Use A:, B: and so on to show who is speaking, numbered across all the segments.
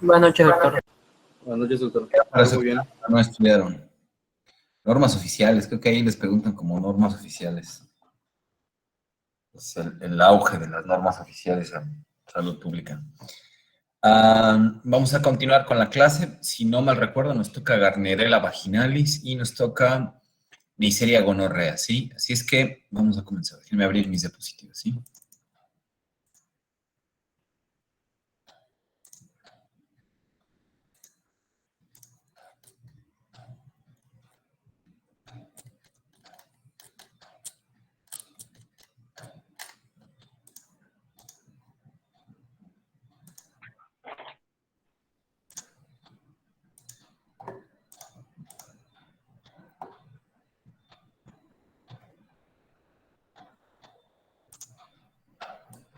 A: Buenas noches, doctor.
B: Buenas noches, doctor.
C: Muy bien. No estudiaron. Normas oficiales, creo que ahí les preguntan como normas oficiales. Es el auge de las normas oficiales en salud pública. Vamos a continuar con la clase. Si no mal recuerdo, nos toca Gardnerella vaginalis y nos toca Neisseria gonorrea, ¿sí? Así es que vamos a comenzar. Déjenme abrir mis diapositivas, ¿sí?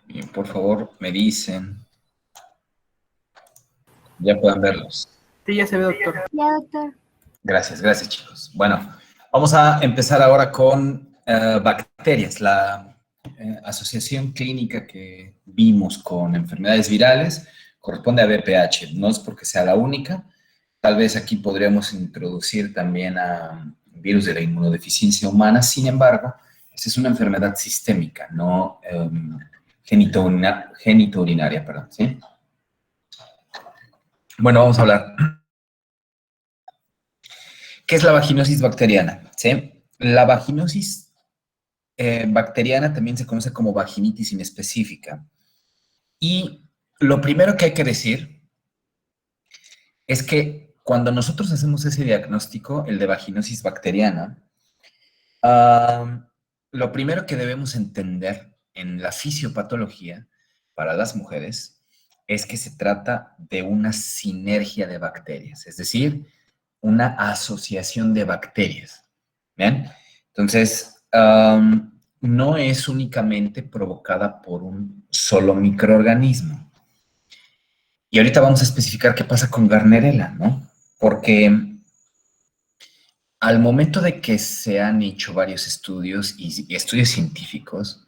C: Bien, por favor, me dicen. Ya pueden verlos.
A: Sí, ya se ve, doctor.
D: Ya, doctor.
C: Gracias, gracias, chicos. Bueno, vamos a empezar ahora con bacterias. La asociación clínica que vimos con enfermedades virales corresponde a BPH. No es porque sea la única. Tal vez aquí podríamos introducir también a virus de la inmunodeficiencia humana. Sin embargo, esta es una enfermedad sistémica, no genitourinaria, perdón, ¿sí? Bueno, vamos a hablar. ¿Qué es la vaginosis bacteriana? ¿Sí? La vaginosis bacteriana también se conoce como vaginitis inespecífica. Y lo primero que hay que decir es que cuando nosotros hacemos ese diagnóstico, el de vaginosis bacteriana, lo primero que debemos entender en la fisiopatología para las mujeres es que se trata de una sinergia de bacterias, es decir, una asociación de bacterias. ¿Bien? Entonces, no es únicamente provocada por un solo microorganismo. Y ahorita vamos a especificar qué pasa con Gardnerella, ¿no? Porque al momento de que se han hecho varios estudios y estudios científicos,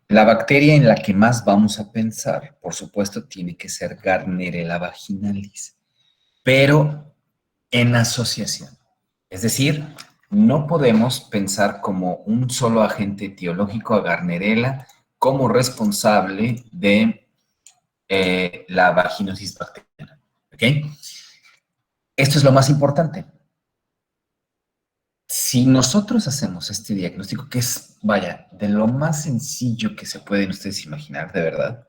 C: la bacteria en la que más vamos a pensar, por supuesto, tiene que ser Gardnerella vaginalis, pero en asociación. Es decir, no podemos pensar como un solo agente etiológico a Gardnerella como responsable de la vaginosis bacteriana. ¿Ok? Esto es lo más importante. Si nosotros hacemos este diagnóstico, que es, vaya, de lo más sencillo que se pueden ustedes imaginar, de verdad,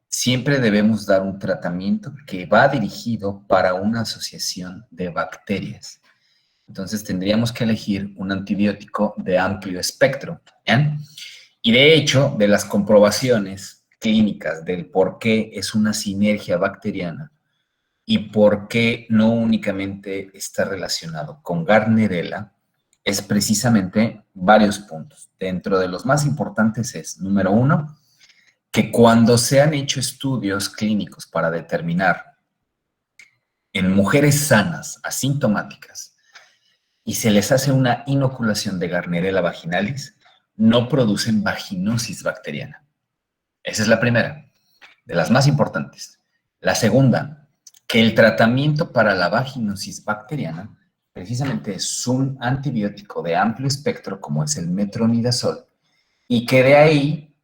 C: siempre debemos dar un tratamiento que va dirigido para una asociación de bacterias. Entonces tendríamos que elegir un antibiótico de amplio espectro, ¿bien? Y de hecho, de las comprobaciones clínicas del por qué es una sinergia bacteriana y por qué no únicamente está relacionado con Gardnerella, es precisamente varios puntos. Dentro de los más importantes es, número uno, que cuando se han hecho estudios clínicos para determinar en mujeres sanas, asintomáticas, y se les hace una inoculación de Gardnerella vaginalis, no producen vaginosis bacteriana. Esa es la primera, de las más importantes. La segunda, que el tratamiento para la vaginosis bacteriana precisamente es un antibiótico de amplio espectro como es el metronidazol y que de ahí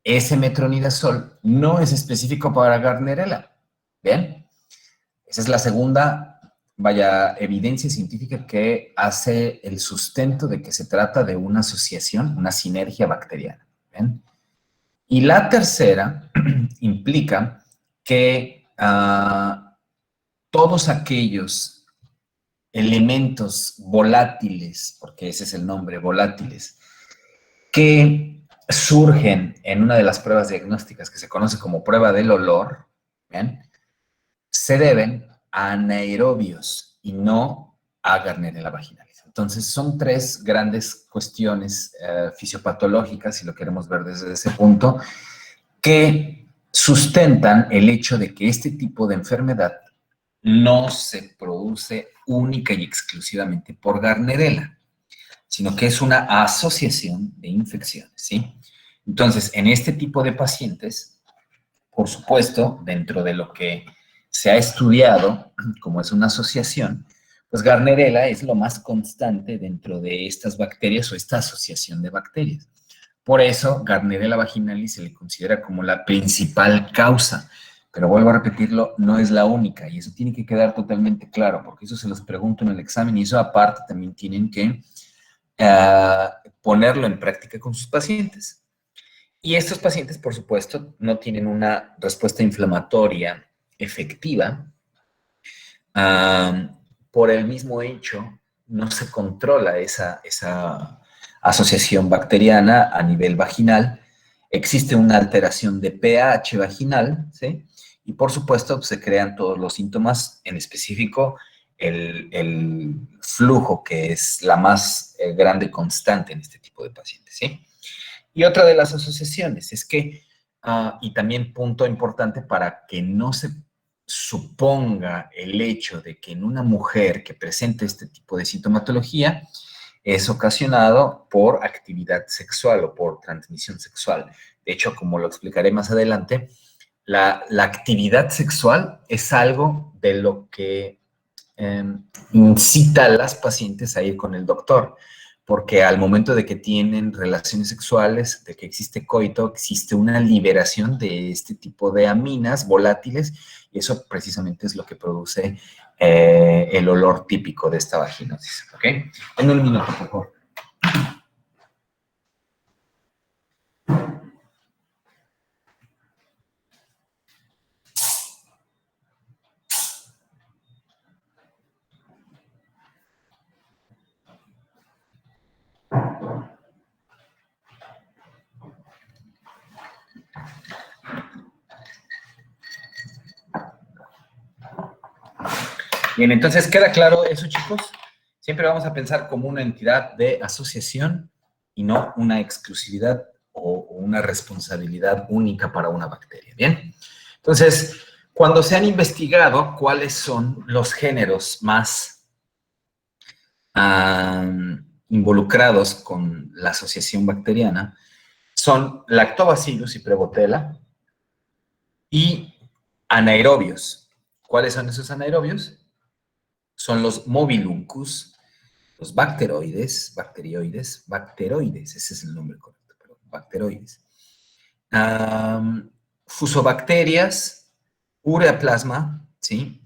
C: ese metronidazol no es específico para Gardnerella. ¿Bien? Esa es la segunda, vaya, evidencia científica que hace el sustento de que se trata de una asociación, una sinergia bacteriana. ¿Bien? Y la tercera implica que todos aquellos elementos volátiles, porque ese es el nombre, volátiles, que surgen en una de las pruebas diagnósticas que se conoce como prueba del olor, ¿bien? Se deben a anaerobios y no a Gardnerella vaginalis. Entonces, son tres grandes cuestiones fisiopatológicas, si lo queremos ver desde ese punto, que sustentan el hecho de que este tipo de enfermedad no se produce única y exclusivamente por Gardnerella, sino que es una asociación de infecciones, ¿sí? Entonces, en este tipo de pacientes, por supuesto, dentro de lo que se ha estudiado, como es una asociación, pues Gardnerella es lo más constante dentro de estas bacterias o esta asociación de bacterias. Por eso, Gardnerella vaginalis se le considera como la principal causa. Pero vuelvo a repetirlo, no es la única. Y eso tiene que quedar totalmente claro, porque eso se los pregunto en el examen y eso aparte también tienen que ponerlo en práctica con sus pacientes. Y estos pacientes, por supuesto, no tienen una respuesta inflamatoria efectiva. Por el mismo hecho, no se controla esa asociación bacteriana a nivel vaginal. Existe una alteración de pH vaginal, ¿sí? Y por supuesto, pues, se crean todos los síntomas, en específico el flujo, que es la más grande constante en este tipo de pacientes, ¿sí? Y otra de las asociaciones es que, y también punto importante para que no se suponga el hecho de que en una mujer que presente este tipo de sintomatología es ocasionado por actividad sexual o por transmisión sexual. De hecho, como lo explicaré más adelante, la actividad sexual es algo de lo que incita a las pacientes a ir con el doctor, porque al momento de que tienen relaciones sexuales, de que existe coito, existe una liberación de este tipo de aminas volátiles y eso precisamente es lo que produce el olor típico de esta vaginosis. ¿Ok? En un minuto, por favor. Bien, entonces queda claro eso, chicos. Siempre vamos a pensar como una entidad de asociación y no una exclusividad o una responsabilidad única para una bacteria. Bien, entonces, cuando se han investigado cuáles son los géneros más involucrados con la asociación bacteriana, son Lactobacillus y Prevotella y anaerobios. ¿Cuáles son esos anaerobios? Son los Mobiluncus, los bacteroides, ese es el nombre correcto, pero bacteroides. Fusobacterias, ureaplasma, ¿sí?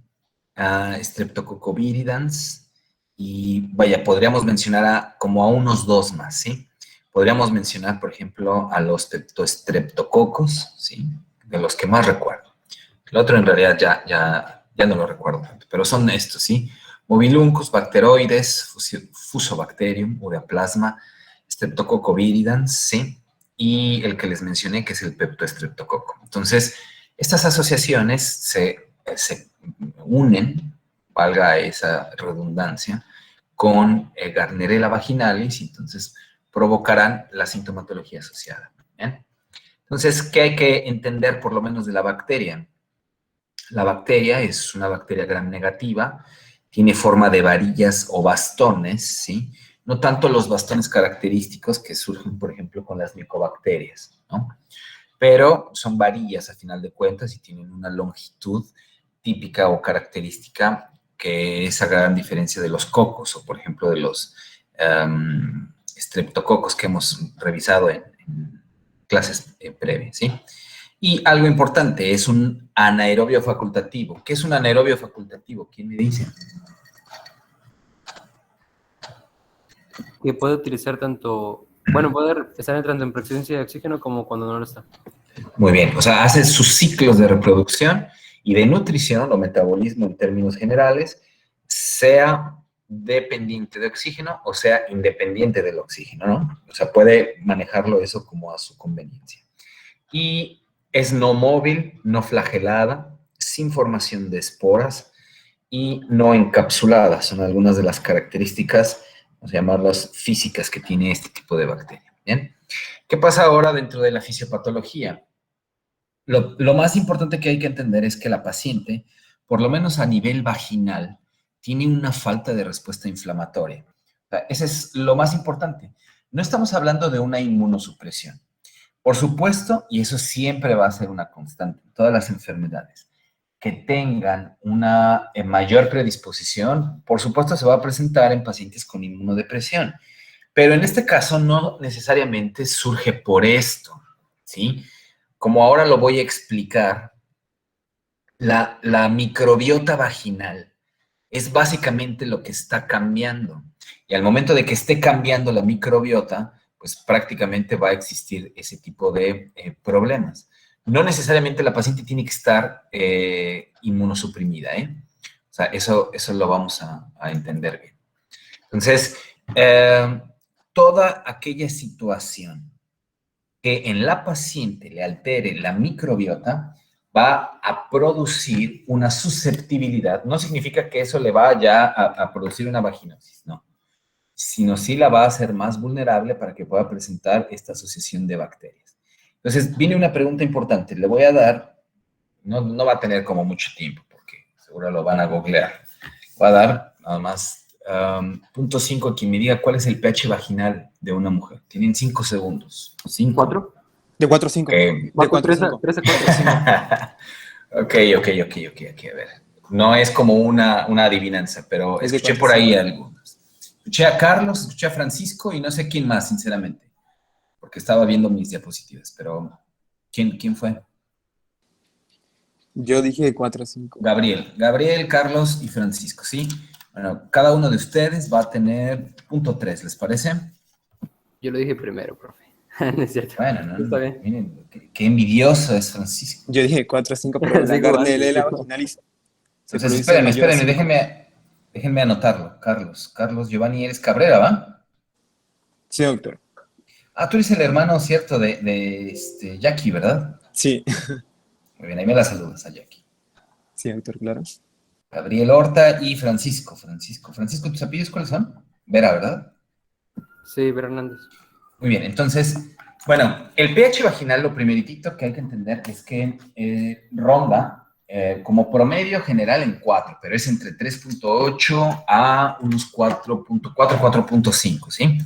C: Streptococcus viridans, y vaya, podríamos mencionar como a unos dos más, ¿sí? Podríamos mencionar, por ejemplo, a los streptococos, ¿sí? De los que más recuerdo. El otro en realidad ya no lo recuerdo tanto, pero son estos, ¿sí? Mobiluncus, bacteroides, Fusobacterium, ureaplasma, Streptococcus viridans, ¿sí? Y el que les mencioné, que es el peptostreptococo. Entonces, estas asociaciones se unen, valga esa redundancia, con Gardnerella vaginalis, y entonces provocarán la sintomatología asociada. ¿Bien? Entonces, ¿qué hay que entender por lo menos de la bacteria? La bacteria es una bacteria gram negativa, tiene forma de varillas o bastones, ¿sí? No tanto los bastones característicos que surgen, por ejemplo, con las micobacterias, ¿no? Pero son varillas a final de cuentas y tienen una longitud típica o característica que es a gran diferencia de los cocos o, por ejemplo, de los streptococos que hemos revisado en clases previas, ¿sí? Y algo importante, es un anaerobio facultativo. ¿Qué es un anaerobio facultativo? ¿Quién me dice?
A: Que puede utilizar tanto, bueno, poder estar tanto en presencia de oxígeno como cuando no lo está.
C: Muy bien, o sea, hace sus ciclos de reproducción y de nutrición o metabolismo en términos generales, sea dependiente de oxígeno o sea independiente del oxígeno, ¿no? O sea, puede manejarlo eso como a su conveniencia. Y es no móvil, no flagelada, sin formación de esporas y no encapsulada. Son algunas de las características, vamos a llamarlas físicas, que tiene este tipo de bacteria. ¿Bien? ¿Qué pasa ahora dentro de la fisiopatología? Lo más importante que hay que entender es que la paciente, por lo menos a nivel vaginal, tiene una falta de respuesta inflamatoria. O sea, ese es lo más importante. No estamos hablando de una inmunosupresión. Por supuesto, y eso siempre va a ser una constante en todas las enfermedades, que tengan una mayor predisposición, por supuesto se va a presentar en pacientes con inmunodepresión, pero en este caso no necesariamente surge por esto, ¿sí? Como ahora lo voy a explicar, la microbiota vaginal es básicamente lo que está cambiando. Y al momento de que esté cambiando la microbiota, pues prácticamente va a existir ese tipo de problemas. No necesariamente la paciente tiene que estar inmunosuprimida, ¿eh? O sea, eso lo vamos a entender bien. Entonces, toda aquella situación que en la paciente le altere la microbiota va a producir una susceptibilidad. No significa que eso le vaya a producir una vaginosis, no, sino sí la va a hacer más vulnerable para que pueda presentar esta asociación de bacterias. Entonces, viene una pregunta importante. Le voy a dar, no va a tener como mucho tiempo, porque seguro lo van a googlear. Voy a dar nada más punto 5 a quien me diga cuál es el pH vaginal de una mujer. Tienen 5 segundos. 5.
A: ¿4?
B: De 4 a 5.
C: Okay.
B: De 4 a 5.
A: 3 a 4.
C: Ok, a ver. No es como una adivinanza, pero
B: Es de
C: escuché
B: 4
C: por
B: a
C: ahí
B: 5.
C: algunos. Escuché a Carlos, escuché a Francisco y no sé quién más, sinceramente, porque estaba viendo mis diapositivas, pero ¿quién fue?
B: Yo dije de 4 a 5.
C: Gabriel, Carlos y Francisco, ¿sí? Bueno, cada uno de ustedes va a tener punto 3, ¿les parece?
A: Yo lo dije primero, profe. No es cierto.
C: Bueno, no,
A: Está bien.
C: Miren, qué envidioso es Francisco.
B: Yo dije 4 a 5, pero la
A: Cinco
B: Garnelela
A: antes.
B: vaginaliza.
C: Entonces, espérenme, déjenme anotarlo. Carlos Giovanni, eres Cabrera, ¿va?
B: Sí, doctor.
C: Ah, tú eres el hermano, ¿cierto? De Jackie, ¿verdad?
B: Sí.
C: Muy bien, ahí me la saludas a Jackie.
B: Sí, doctor, claro.
C: Gabriel Horta y Francisco, ¿tus apellidos cuáles son? Vera, ¿verdad?
A: Sí, Hernández.
C: Muy bien, entonces, bueno, el pH vaginal, lo primeritito que hay que entender es que ronda como promedio general en 4, pero es entre 3.8 a unos 4.4, 4.5, ¿sí?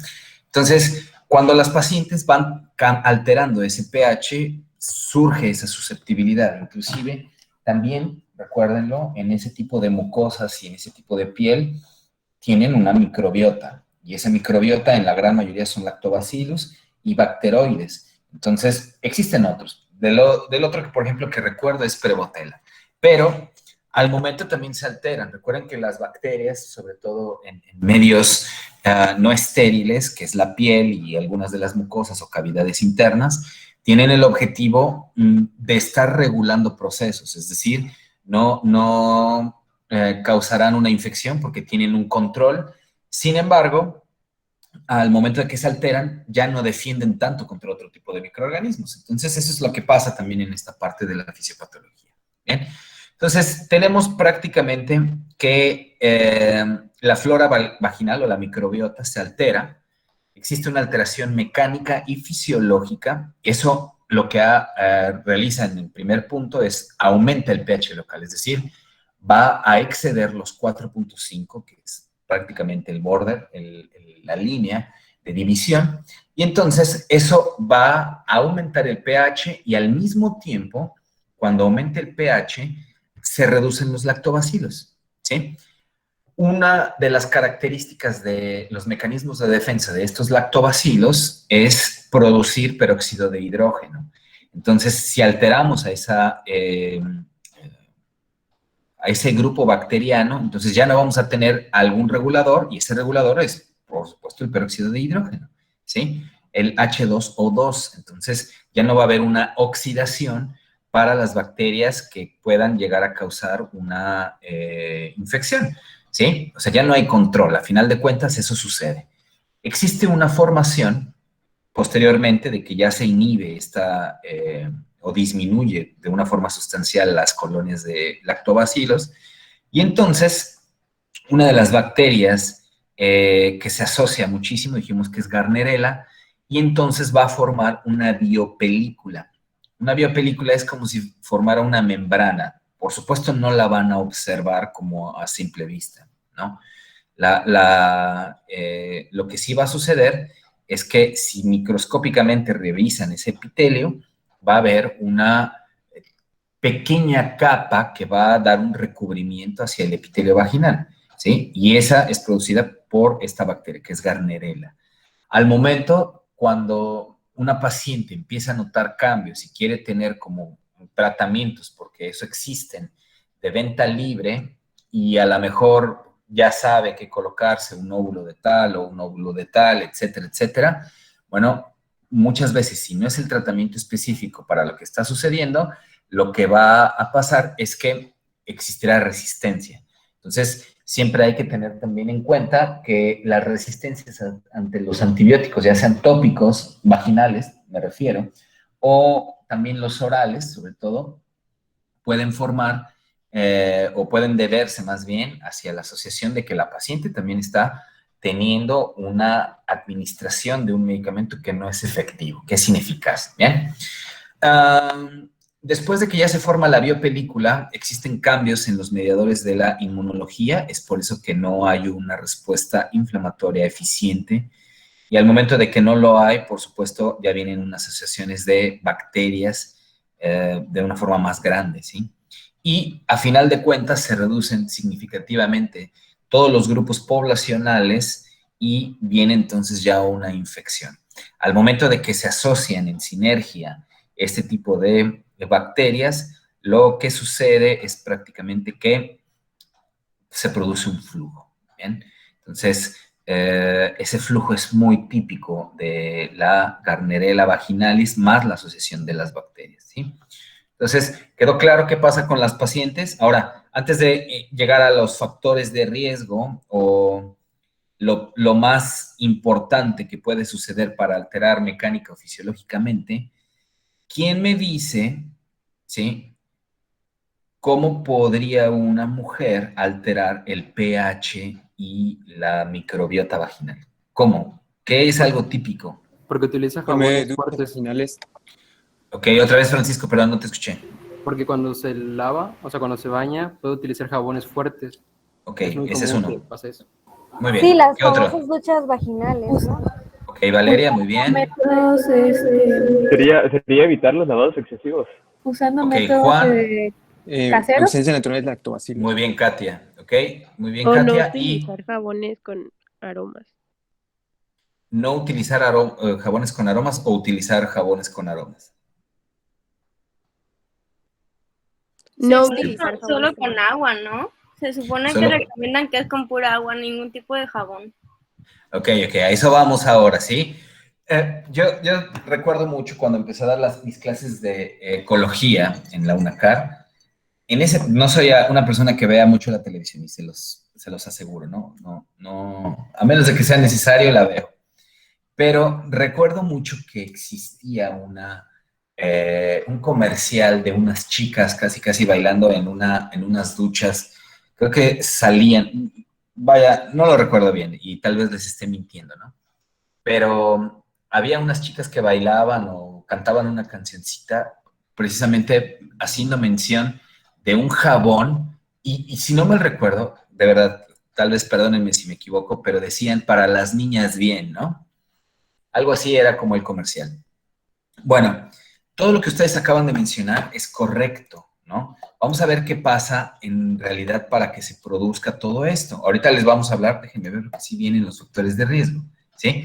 C: Entonces, cuando las pacientes van alterando ese pH, surge esa susceptibilidad. Inclusive, también, recuérdenlo, en ese tipo de mucosas y en ese tipo de piel, tienen una microbiota. Y esa microbiota en la gran mayoría son lactobacillus y bacteroides. Entonces, existen otros. Del otro que, por ejemplo, que recuerdo es Prevotella. Pero al momento también se alteran. Recuerden que las bacterias, sobre todo en medios no estériles, que es la piel y algunas de las mucosas o cavidades internas, tienen el objetivo de estar regulando procesos. Es decir, no causarán una infección porque tienen un control. Sin embargo, al momento de que se alteran, ya no defienden tanto contra otro tipo de microorganismos. Entonces, eso es lo que pasa también en esta parte de la fisiopatología. Bien. Entonces, tenemos prácticamente que la flora vaginal o la microbiota se altera. Existe una alteración mecánica y fisiológica. Eso lo que realiza en el primer punto es aumenta el pH local, es decir, va a exceder los 4.5, que es prácticamente el border, la línea de división, y entonces eso va a aumentar el pH y al mismo tiempo, cuando aumente el pH, se reducen los lactobacilos, ¿sí? Una de las características de los mecanismos de defensa de estos lactobacilos es producir peróxido de hidrógeno. Entonces, si alteramos a ese grupo bacteriano, entonces ya no vamos a tener algún regulador, y ese regulador es, por supuesto, el peróxido de hidrógeno, ¿sí? El H2O2. Entonces, ya no va a haber una oxidación para las bacterias que puedan llegar a causar una infección, ¿sí? O sea, ya no hay control. A final de cuentas, eso sucede. Existe una formación posteriormente de que ya se inhibe o disminuye de una forma sustancial las colonias de lactobacilos, y entonces una de las bacterias que se asocia muchísimo, dijimos que es Gardnerella, y entonces va a formar una biopelícula. Una biopelícula es como si formara una membrana. Por supuesto, no la van a observar como a simple vista, ¿no? Lo que sí va a suceder es que si microscópicamente revisan ese epitelio, va a haber una pequeña capa que va a dar un recubrimiento hacia el epitelio vaginal, ¿sí? Y esa es producida por esta bacteria, que es Gardnerella. Al momento, cuando una paciente empieza a notar cambios y quiere tener como tratamientos, porque eso existen, de venta libre, y a lo mejor ya sabe que colocarse un óvulo de tal o un óvulo de tal, etcétera, etcétera, bueno, muchas veces si no es el tratamiento específico para lo que está sucediendo, lo que va a pasar es que existirá resistencia. Entonces, siempre hay que tener también en cuenta que las resistencias ante los antibióticos, ya sean tópicos, vaginales, me refiero, o también los orales, sobre todo, pueden formar o pueden deberse más bien hacia la asociación de que la paciente también está teniendo una administración de un medicamento que no es efectivo, que es ineficaz. Bien. Después de que ya se forma la biopelícula, existen cambios en los mediadores de la inmunología, es por eso que no hay una respuesta inflamatoria eficiente. Y al momento de que no lo hay, por supuesto, ya vienen unas asociaciones de bacterias de una forma más grande, ¿sí? Y a final de cuentas se reducen significativamente todos los grupos poblacionales y viene entonces ya una infección. Al momento de que se asocian en sinergia este tipo de bacterias, lo que sucede es prácticamente que se produce un flujo, ¿bien? Entonces, ese flujo es muy típico de la Gardnerella vaginalis más la asociación de las bacterias, ¿sí? Entonces, ¿quedó claro qué pasa con las pacientes? Ahora, antes de llegar a los factores de riesgo o lo más importante que puede suceder para alterar mecánica o fisiológicamente, ¿quién me dice, sí, cómo podría una mujer alterar el pH y la microbiota vaginal? ¿Cómo? ¿Qué es algo típico?
A: Porque utiliza
B: Come
A: jabones
B: duchas
A: fuertes.
B: vaginales.
C: Ok, otra vez, Francisco, perdón, no te escuché.
A: Porque cuando se lava, o sea, cuando se baña, puede utilizar jabones fuertes.
C: Ok,
A: Es muy
C: ese es
A: común que
C: uno.
A: pase eso.
C: Muy
D: Sí,
C: bien.
D: las
C: ¿Qué otro?
D: famosas duchas vaginales, ¿no?
C: Ok, Valeria, muy bien.
E: Métodos,
F: Sería evitar los lavados excesivos.
E: usando
C: Ok,
E: métodos
C: Juan.
E: caseros
B: Ausencia natural de lactobacillus.
C: Muy bien, Katia. Ok, muy bien,
G: O no
C: Katia. Y
G: utilizar jabones con aromas.
C: no utilizar jabones con aromas o utilizar jabones con aromas.
G: No
D: Sí,
G: utilizar
H: Solo
G: jabones
H: con agua, ¿no? Se supone que
C: Solo.
H: recomiendan que es con pura agua, ningún tipo de jabón.
C: Ok, a eso vamos ahora, ¿sí? Yo recuerdo mucho cuando empecé a dar mis clases de ecología en la UNACAR. No soy una persona que vea mucho la televisión y se los aseguro, ¿no? No, a menos de que sea necesario la veo. Pero recuerdo mucho que existía un comercial de unas chicas casi bailando en unas duchas. Creo que salían, vaya, no lo recuerdo bien y tal vez les esté mintiendo, ¿no? Pero había unas chicas que bailaban o cantaban una cancioncita precisamente haciendo mención de un jabón y si no mal recuerdo, de verdad, tal vez perdónenme si me equivoco, pero decían para las niñas bien, ¿no? Algo así era como el comercial. Bueno, todo lo que ustedes acaban de mencionar es correcto, ¿no? Vamos a ver qué pasa en realidad para que se produzca todo esto. Ahorita les vamos a hablar, déjenme ver que sí vienen los factores de riesgo, ¿sí?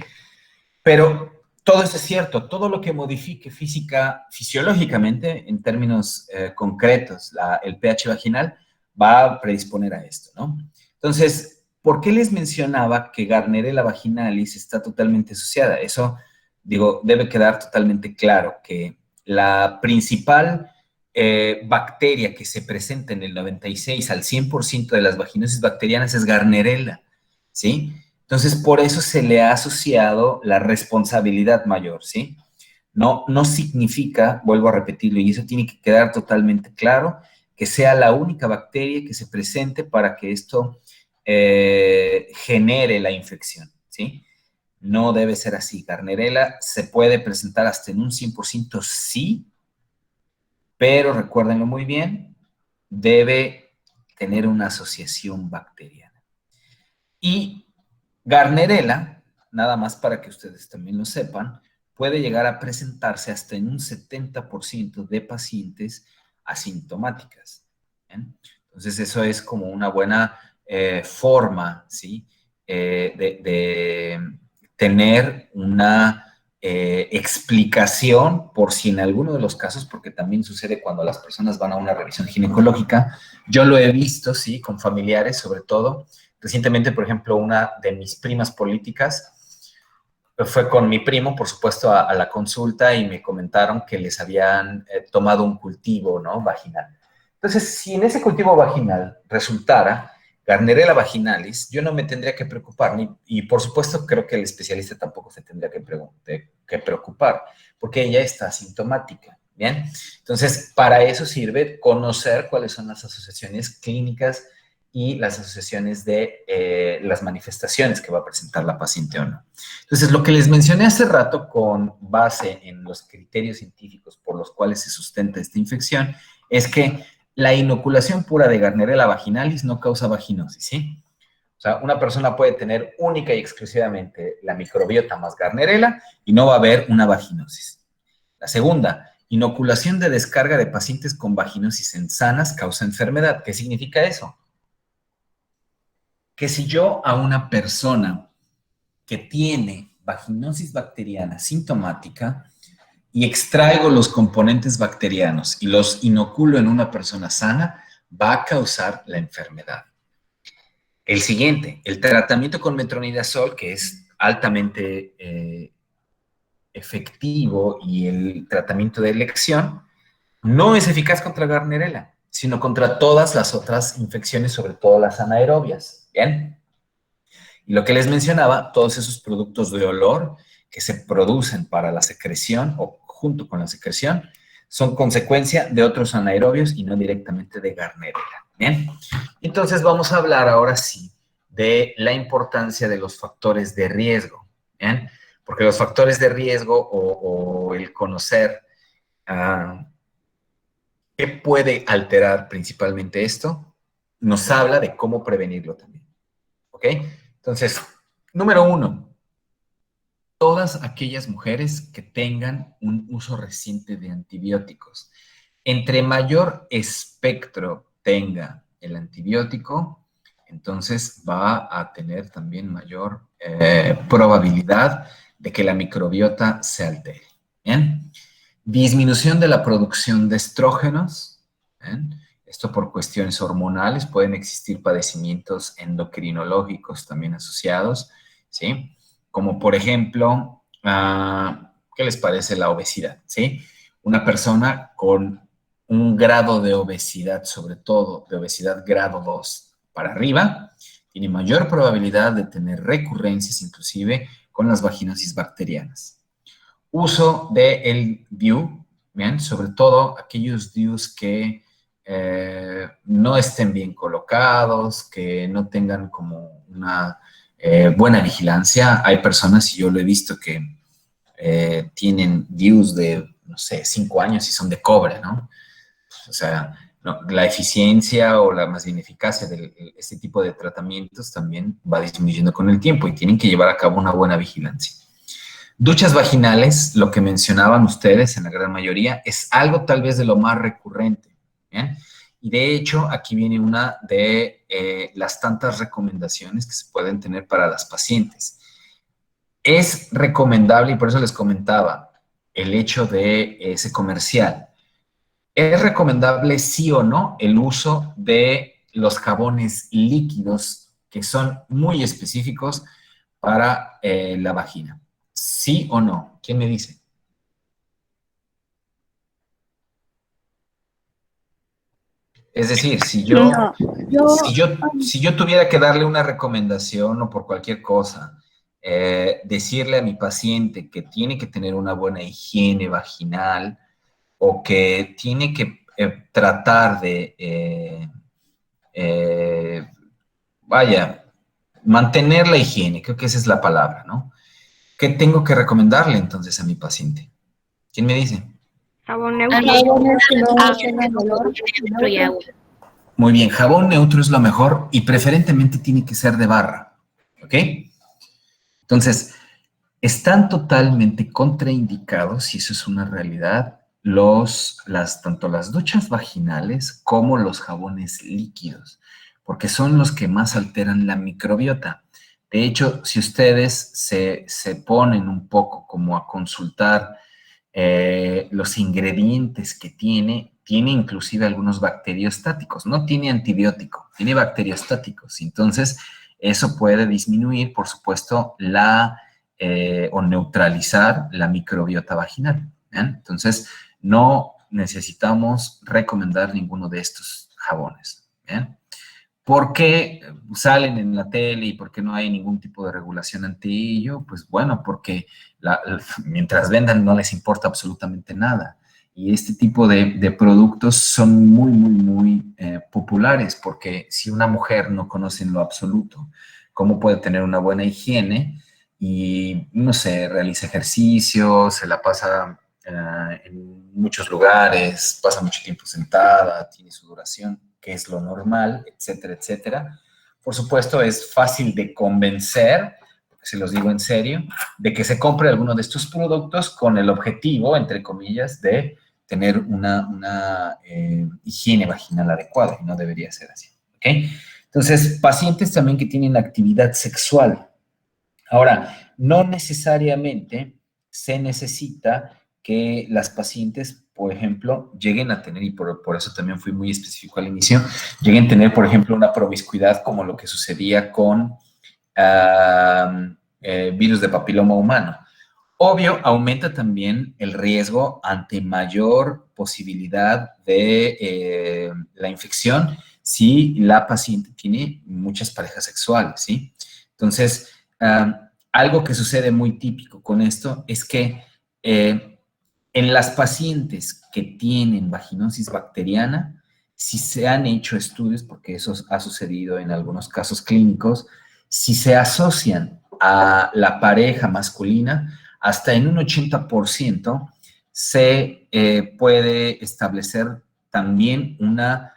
C: Pero todo eso es cierto, todo lo que modifique fisiológicamente, en términos concretos, el pH vaginal, va a predisponer a esto, ¿no? Entonces, ¿por qué les mencionaba que Gardnerella vaginalis está totalmente asociada? Eso, digo, debe quedar totalmente claro, que la principal bacteria que se presenta en el 96 al 100% de las vaginosis bacterianas es Gardnerella, ¿sí? Entonces, por eso se le ha asociado la responsabilidad mayor, ¿sí? No significa, vuelvo a repetirlo, y eso tiene que quedar totalmente claro, que sea la única bacteria que se presente para que esto genere la infección, ¿sí? No debe ser así. Gardnerella se puede presentar hasta en un 100% sí, pero recuérdenlo muy bien, debe tener una asociación bacteriana. Y Gardnerella nada más para que ustedes también lo sepan, puede llegar a presentarse hasta en un 70% de pacientes asintomáticas. ¿Bien? Entonces, eso es como una buena forma, ¿sí? De tener una explicación por si en alguno de los casos, porque también sucede cuando las personas van a una revisión ginecológica. Yo lo he visto, ¿sí? Con familiares, sobre todo. Recientemente, por ejemplo, una de mis primas políticas fue con mi primo, por supuesto, a la consulta y me comentaron que les habían tomado un cultivo, ¿no? Vaginal. Entonces, si en ese cultivo vaginal resultara Gardnerella vaginalis, yo no me tendría que preocupar, y por supuesto creo que el especialista tampoco se tendría que preocupar, porque ella está asintomática, ¿bien? Entonces, para eso sirve conocer cuáles son las asociaciones clínicas y las asociaciones de las manifestaciones que va a presentar la paciente o no. Entonces, lo que les mencioné hace rato con base en los criterios científicos por los cuales se sustenta esta infección es que la inoculación pura de Gardnerella vaginalis no causa vaginosis, ¿sí? O sea, una persona puede tener única y exclusivamente la microbiota más Gardnerella y no va a haber una vaginosis. La segunda, inoculación de descarga de pacientes con vaginosis en sanas causa enfermedad. ¿Qué significa eso? Que si yo a una persona que tiene vaginosis bacteriana sintomática y extraigo los componentes bacterianos y los inoculo en una persona sana, va a causar la enfermedad. El siguiente, el tratamiento con metronidazol, que es altamente efectivo, y el tratamiento de elección, no es eficaz contra Gardnerella, sino contra todas las otras infecciones, sobre todo las anaerobias. ¿Bien? Y lo que les mencionaba, todos esos productos de olor que se producen para la secreción o junto con la secreción, son consecuencia de otros anaerobios y no directamente de Gardnerella. ¿Bien? Entonces vamos a hablar ahora sí de la importancia de los factores de riesgo. ¿Bien? Porque los factores de riesgo o el conocer qué puede alterar principalmente esto, nos habla de cómo prevenirlo también. ¿Ok? Entonces, número 1. Todas aquellas mujeres que tengan un uso reciente de antibióticos. Entre mayor espectro tenga el antibiótico, entonces va a tener también mayor probabilidad de que la microbiota se altere. ¿Bien? Disminución de la producción de estrógenos. ¿Bien? Esto por cuestiones hormonales. Pueden existir padecimientos endocrinológicos también asociados, ¿sí? Como por ejemplo, ¿qué les parece la obesidad? ¿Sí? Una persona con un grado de obesidad, sobre todo de obesidad grado 2 para arriba, tiene mayor probabilidad de tener recurrencias, inclusive con las vaginosis bacterianas. Uso del DIU, ¿bien? Sobre todo aquellos DIUs que no estén bien colocados, que no tengan como una buena vigilancia. Hay personas, y yo lo he visto, que tienen DIUs de, no sé, 5 años y son de cobre, ¿no? O sea, no, la eficiencia o la más bien eficacia de este tipo de tratamientos también va disminuyendo con el tiempo y tienen que llevar a cabo una buena vigilancia. Duchas vaginales, lo que mencionaban ustedes en la gran mayoría, es algo tal vez de lo más recurrente. ¿Bien? Y de hecho, aquí viene una de las tantas recomendaciones que se pueden tener para las pacientes. Es recomendable, y por eso les comentaba el hecho de ese comercial, es recomendable sí o no el uso de los jabones líquidos que son muy específicos para la vagina. ¿Sí o no? ¿Quién me dice? Es decir, si yo tuviera que darle una recomendación o por cualquier cosa, decirle a mi paciente que tiene que tener una buena higiene vaginal o que tiene que tratar de, mantener la higiene, creo que esa es la palabra, ¿no? ¿Qué tengo que recomendarle entonces a mi paciente? ¿Quién me dice?
H: Jabón neutro.
G: Y agua.
C: Muy bien, jabón neutro es lo mejor y preferentemente tiene que ser de barra, ¿ok? Entonces, están totalmente contraindicados, y eso es una realidad, tanto las duchas vaginales como los jabones líquidos, porque son los que más alteran la microbiota. De hecho, si ustedes se ponen un poco como a consultar los ingredientes que tiene inclusive algunos bacteriostáticos, no tiene antibiótico, tiene bacteriostáticos. Entonces, eso puede disminuir, por supuesto, o neutralizar la microbiota vaginal. ¿Bien? Entonces, no necesitamos recomendar ninguno de estos jabones. ¿Bien? ¿Por qué salen en la tele y por qué no hay ningún tipo de regulación ante ello? Pues bueno, porque mientras vendan no les importa absolutamente nada. Y este tipo de productos son muy, muy, muy populares, porque si una mujer no conoce en lo absoluto cómo puede tener una buena higiene y, no sé, realiza ejercicio, se la pasa en muchos lugares, pasa mucho tiempo sentada, tiene sudoración, que es lo normal, etcétera, etcétera. Por supuesto, es fácil de convencer, porque se los digo en serio, de que se compre alguno de estos productos con el objetivo, entre comillas, de tener una higiene vaginal adecuada, y no debería ser así, ¿ok? Entonces, pacientes también que tienen actividad sexual. Ahora, no necesariamente se necesita que las pacientes, por ejemplo, lleguen a tener, y por eso también fui muy específico al inicio, lleguen a tener, por ejemplo, una promiscuidad como lo que sucedía con virus de papiloma humano. Obvio, aumenta también el riesgo ante mayor posibilidad de la infección si la paciente tiene muchas parejas sexuales, ¿sí? Entonces, algo que sucede muy típico con esto es que en las pacientes que tienen vaginosis bacteriana, si se han hecho estudios, porque eso ha sucedido en algunos casos clínicos, si se asocian a la pareja masculina, hasta en un 80% se puede establecer también una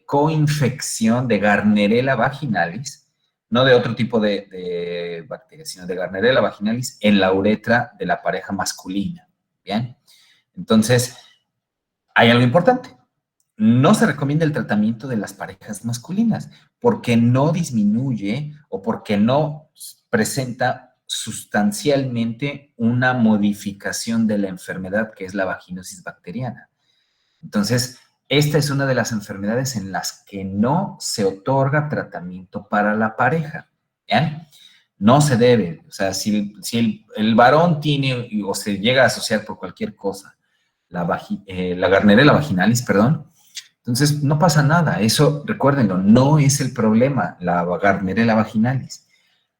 C: coinfección de Gardnerella vaginalis, no de otro tipo de bacterias, sino de Gardnerella vaginalis en la uretra de la pareja masculina. ¿Bien? Entonces, hay algo importante. No se recomienda el tratamiento de las parejas masculinas porque no disminuye o porque no presenta sustancialmente una modificación de la enfermedad que es la vaginosis bacteriana. Entonces, esta es una de las enfermedades en las que no se otorga tratamiento para la pareja. ¿Bien? No se debe, o sea, si el varón tiene o se llega a asociar por cualquier cosa la Gardnerella vaginalis, perdón, entonces no pasa nada. Eso, recuérdenlo, no es el problema, la Gardnerella vaginalis.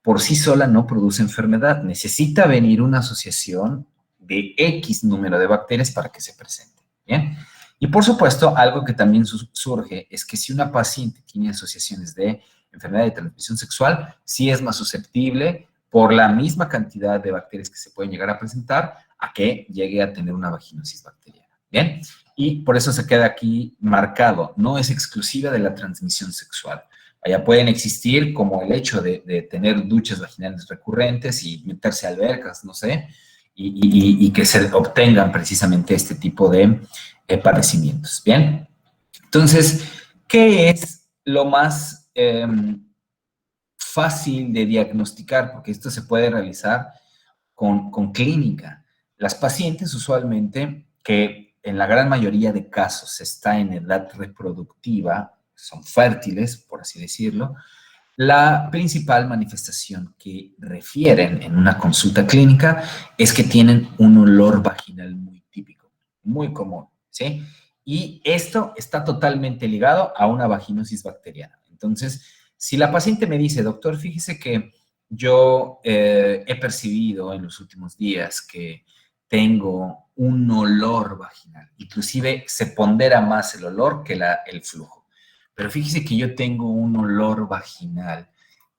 C: Por sí sola no produce enfermedad. Necesita venir una asociación de X número de bacterias para que se presente. ¿Bien? Y por supuesto, algo que también surge es que si una paciente tiene asociaciones de enfermedad de transmisión sexual, sí es más susceptible por la misma cantidad de bacterias que se pueden llegar a presentar a que llegue a tener una vaginosis bacteriana. ¿Bien? Y por eso se queda aquí marcado, no es exclusiva de la transmisión sexual. Allá pueden existir como el hecho de tener duchas vaginales recurrentes y meterse a albercas, no sé, y que se obtengan precisamente este tipo de padecimientos. ¿Bien? Entonces, ¿qué es lo más fácil de diagnosticar? Porque esto se puede realizar con clínica. Las pacientes usualmente, que en la gran mayoría de casos está en edad reproductiva, son fértiles, por así decirlo, la principal manifestación que refieren en una consulta clínica es que tienen un olor vaginal muy típico, muy común, ¿sí? Y esto está totalmente ligado a una vaginosis bacteriana. Entonces, si la paciente me dice, doctor, fíjese que yo he percibido en los últimos días que tengo un olor vaginal, inclusive se pondera más el olor que el flujo. Pero fíjese que yo tengo un olor vaginal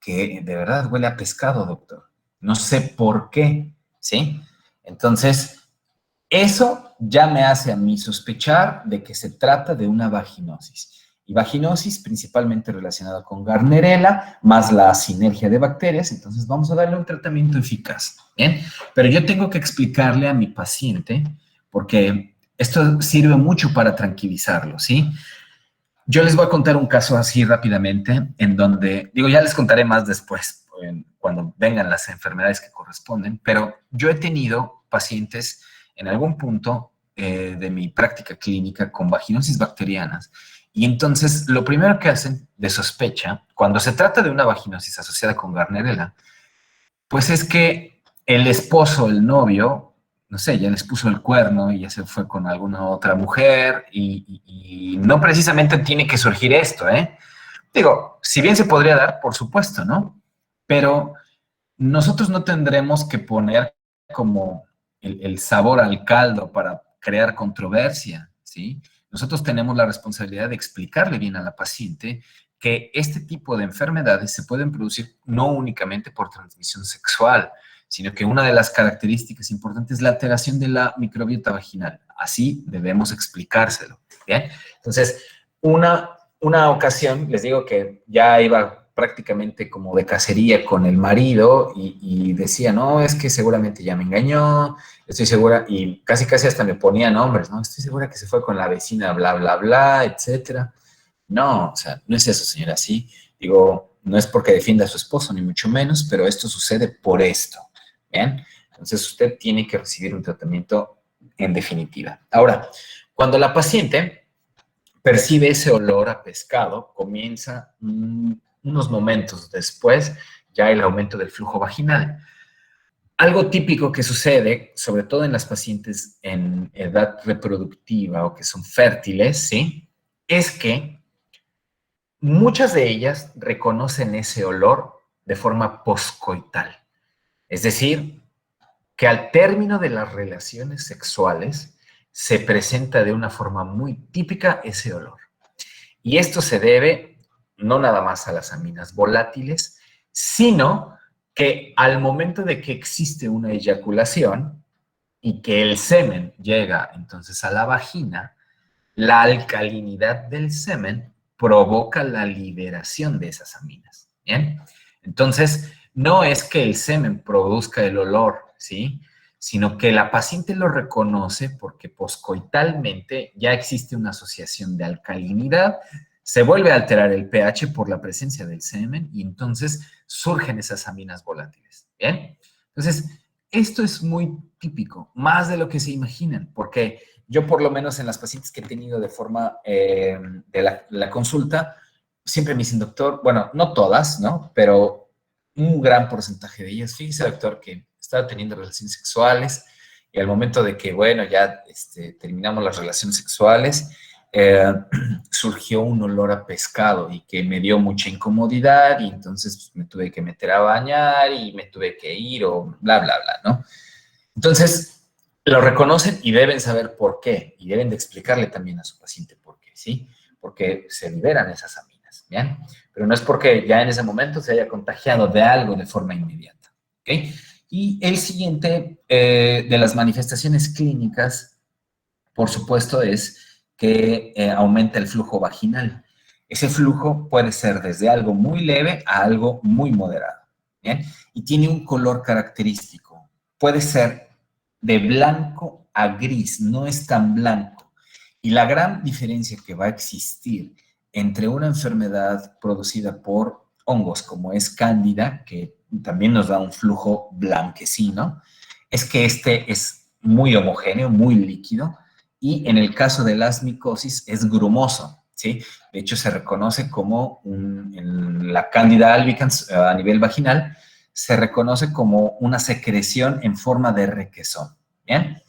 C: que de verdad huele a pescado, doctor. No sé por qué, ¿sí? Entonces, eso ya me hace a mí sospechar de que se trata de una vaginosis. y vaginosis, principalmente relacionada con Gardnerella, más la sinergia de bacterias. Entonces vamos a darle un tratamiento eficaz, ¿bien? Pero yo tengo que explicarle a mi paciente, porque esto sirve mucho para tranquilizarlo, ¿sí? Yo les voy a contar un caso así rápidamente, en donde, digo, ya les contaré más después, cuando vengan las enfermedades que corresponden, pero yo he tenido pacientes en algún punto de mi práctica clínica con vaginosis bacterianas. Y entonces, lo primero que hacen de sospecha, cuando se trata de una vaginosis asociada con Gardnerella, pues es que el esposo, el novio, no sé, ya les puso el cuerno y ya se fue con alguna otra mujer y no precisamente tiene que surgir esto, ¿eh? Digo, si bien se podría dar, por supuesto, ¿no? Pero nosotros no tendremos que poner como el sabor al caldo para crear controversia, ¿sí? Nosotros tenemos la responsabilidad de explicarle bien a la paciente que este tipo de enfermedades se pueden producir no únicamente por transmisión sexual, sino que una de las características importantes es la alteración de la microbiota vaginal. Así debemos explicárselo, ¿bien? Entonces, una ocasión, les digo que ya iba prácticamente como de cacería con el marido y decía, no, es que seguramente ya me engañó, estoy segura, y casi hasta me ponía nombres, ¿no? Estoy segura que se fue con la vecina, bla, bla, bla, etcétera. No, o sea, no es eso, señora, sí. Digo, no es porque defienda a su esposo, ni mucho menos, pero esto sucede por esto, ¿bien? Entonces, usted tiene que recibir un tratamiento en definitiva. Ahora, cuando la paciente percibe ese olor a pescado, comienza unos momentos después ya el aumento del flujo vaginal. Algo típico que sucede, sobre todo en las pacientes en edad reproductiva o que son fértiles, ¿sí? Es que muchas de ellas reconocen ese olor de forma poscoital. Es decir, que al término de las relaciones sexuales se presenta de una forma muy típica ese olor. Y esto se debe no nada más a las aminas volátiles, sino que al momento de que existe una eyaculación y que el semen llega entonces a la vagina, la alcalinidad del semen provoca la liberación de esas aminas, ¿bien? Entonces, no es que el semen produzca el olor, ¿sí? Sino que la paciente lo reconoce porque poscoitalmente ya existe una asociación de alcalinidad, se vuelve a alterar el pH por la presencia del semen y entonces surgen esas aminas volátiles, ¿bien? Entonces, esto es muy típico, más de lo que se imaginan, porque yo por lo menos en las pacientes que he tenido de forma de la consulta, siempre me dicen, doctor, bueno, no todas, ¿no? Pero un gran porcentaje de ellas, fíjese, doctor, que estaba teniendo relaciones sexuales y al momento de que, bueno, ya terminamos las relaciones sexuales, surgió un olor a pescado y que me dio mucha incomodidad y entonces pues, me tuve que meter a bañar y me tuve que ir o bla, bla, bla, ¿no? Entonces, lo reconocen y deben saber por qué y deben de explicarle también a su paciente por qué, ¿sí? Porque se liberan esas aminas, ¿bien? Pero no es porque ya en ese momento se haya contagiado de algo de forma inmediata, ¿ok? Y el siguiente de las manifestaciones clínicas, por supuesto, es que aumenta el flujo vaginal. Ese flujo puede ser desde algo muy leve a algo muy moderado, ¿bien? Y tiene un color característico. Puede ser de blanco a gris, no es tan blanco. Y la gran diferencia que va a existir entre una enfermedad producida por hongos como es Cándida, que también nos da un flujo blanquecino, es que este es muy homogéneo, muy líquido, y en el caso de las micosis es grumoso, ¿sí? De hecho, se reconoce como en la Cándida albicans a nivel vaginal, se reconoce como una secreción en forma de requesón, ¿bien?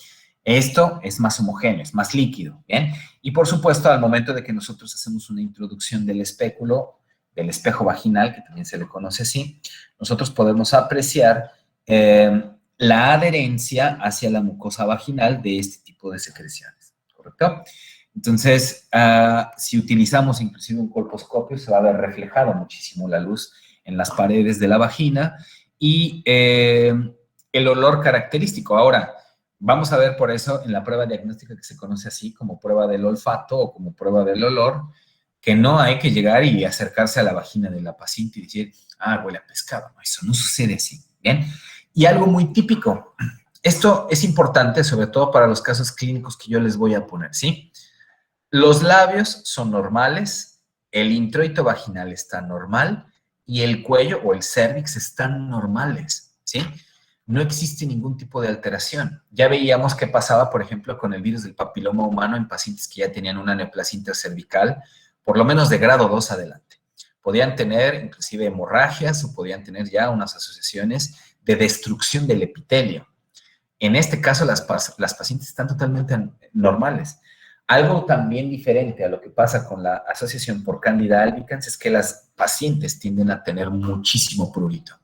C: Esto es más homogéneo, es más líquido, ¿bien? Y por supuesto, al momento de que nosotros hacemos una introducción del espéculo, del espejo vaginal, que también se le conoce así, nosotros podemos apreciar la adherencia hacia la mucosa vaginal de este tipo de secreciones, ¿correcto? Entonces, si utilizamos inclusive un colposcopio, se va a ver reflejado muchísimo la luz en las paredes de la vagina y el olor característico. Ahora, vamos a ver por eso en la prueba diagnóstica que se conoce así como prueba del olfato o como prueba del olor, que no hay que llegar y acercarse a la vagina de la paciente y decir, ah, huele a pescado. No, eso no sucede así, ¿bien? Y algo muy típico, esto es importante, sobre todo para los casos clínicos que yo les voy a poner, ¿sí? Los labios son normales, el introito vaginal está normal y el cuello o el cérvix están normales, ¿sí? No existe ningún tipo de alteración. Ya veíamos qué pasaba, por ejemplo, con el virus del papiloma humano en pacientes que ya tenían una neoplasia intercervical, por lo menos de grado 2 adelante. Podían tener inclusive hemorragias o podían tener ya unas asociaciones de destrucción del epitelio. En este caso, las pacientes están totalmente normales. Algo también diferente a lo que pasa con la asociación por Candida albicans es que las pacientes tienden a tener muchísimo prurito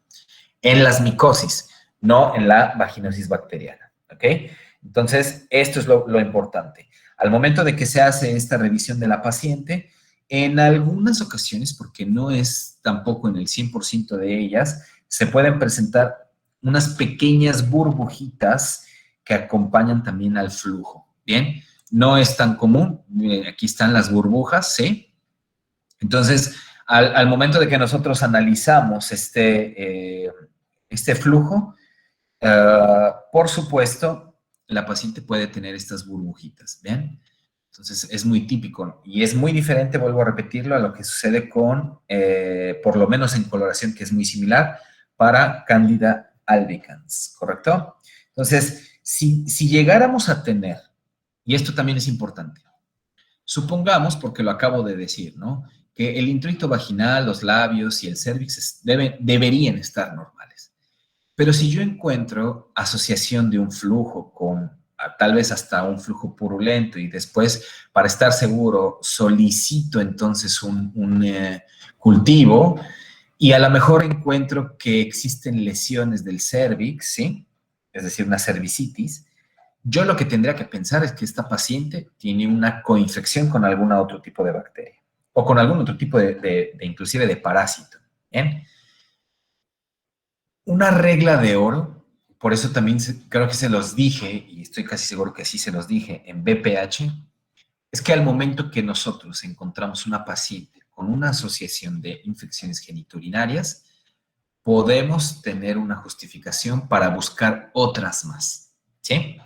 C: en las micosis, no en la vaginosis bacteriana, ¿ok? Entonces, esto es lo importante. Al momento de que se hace esta revisión de la paciente, en algunas ocasiones, porque no es tampoco en el 100% de ellas, se pueden presentar unas pequeñas burbujitas que acompañan también al flujo, ¿bien? No es tan común, aquí están las burbujas, ¿sí? Entonces, al momento de que nosotros analizamos este flujo, por supuesto, la paciente puede tener estas burbujitas, ¿bien? Entonces, es muy típico y es muy diferente, vuelvo a repetirlo, a lo que sucede con, por lo menos en coloración, que es muy similar, para Candida albicans, ¿correcto? Entonces, si llegáramos a tener, y esto también es importante, supongamos, porque lo acabo de decir, ¿no? Que el introito vaginal, los labios y el cérvix deberían estar normales. Pero si yo encuentro asociación de un flujo con tal vez hasta un flujo purulento y después, para estar seguro, solicito entonces un cultivo y a lo mejor encuentro que existen lesiones del cérvix, ¿sí? Es decir, una cervicitis, yo lo que tendría que pensar es que esta paciente tiene una coinfección con algún otro tipo de bacteria o con algún otro tipo inclusive de parásito, ¿bien? Una regla de oro, por eso también creo que se los dije, y estoy casi seguro que sí se los dije en BPH, es que al momento que nosotros encontramos una paciente con una asociación de infecciones genitourinarias, podemos tener una justificación para buscar otras más, ¿sí?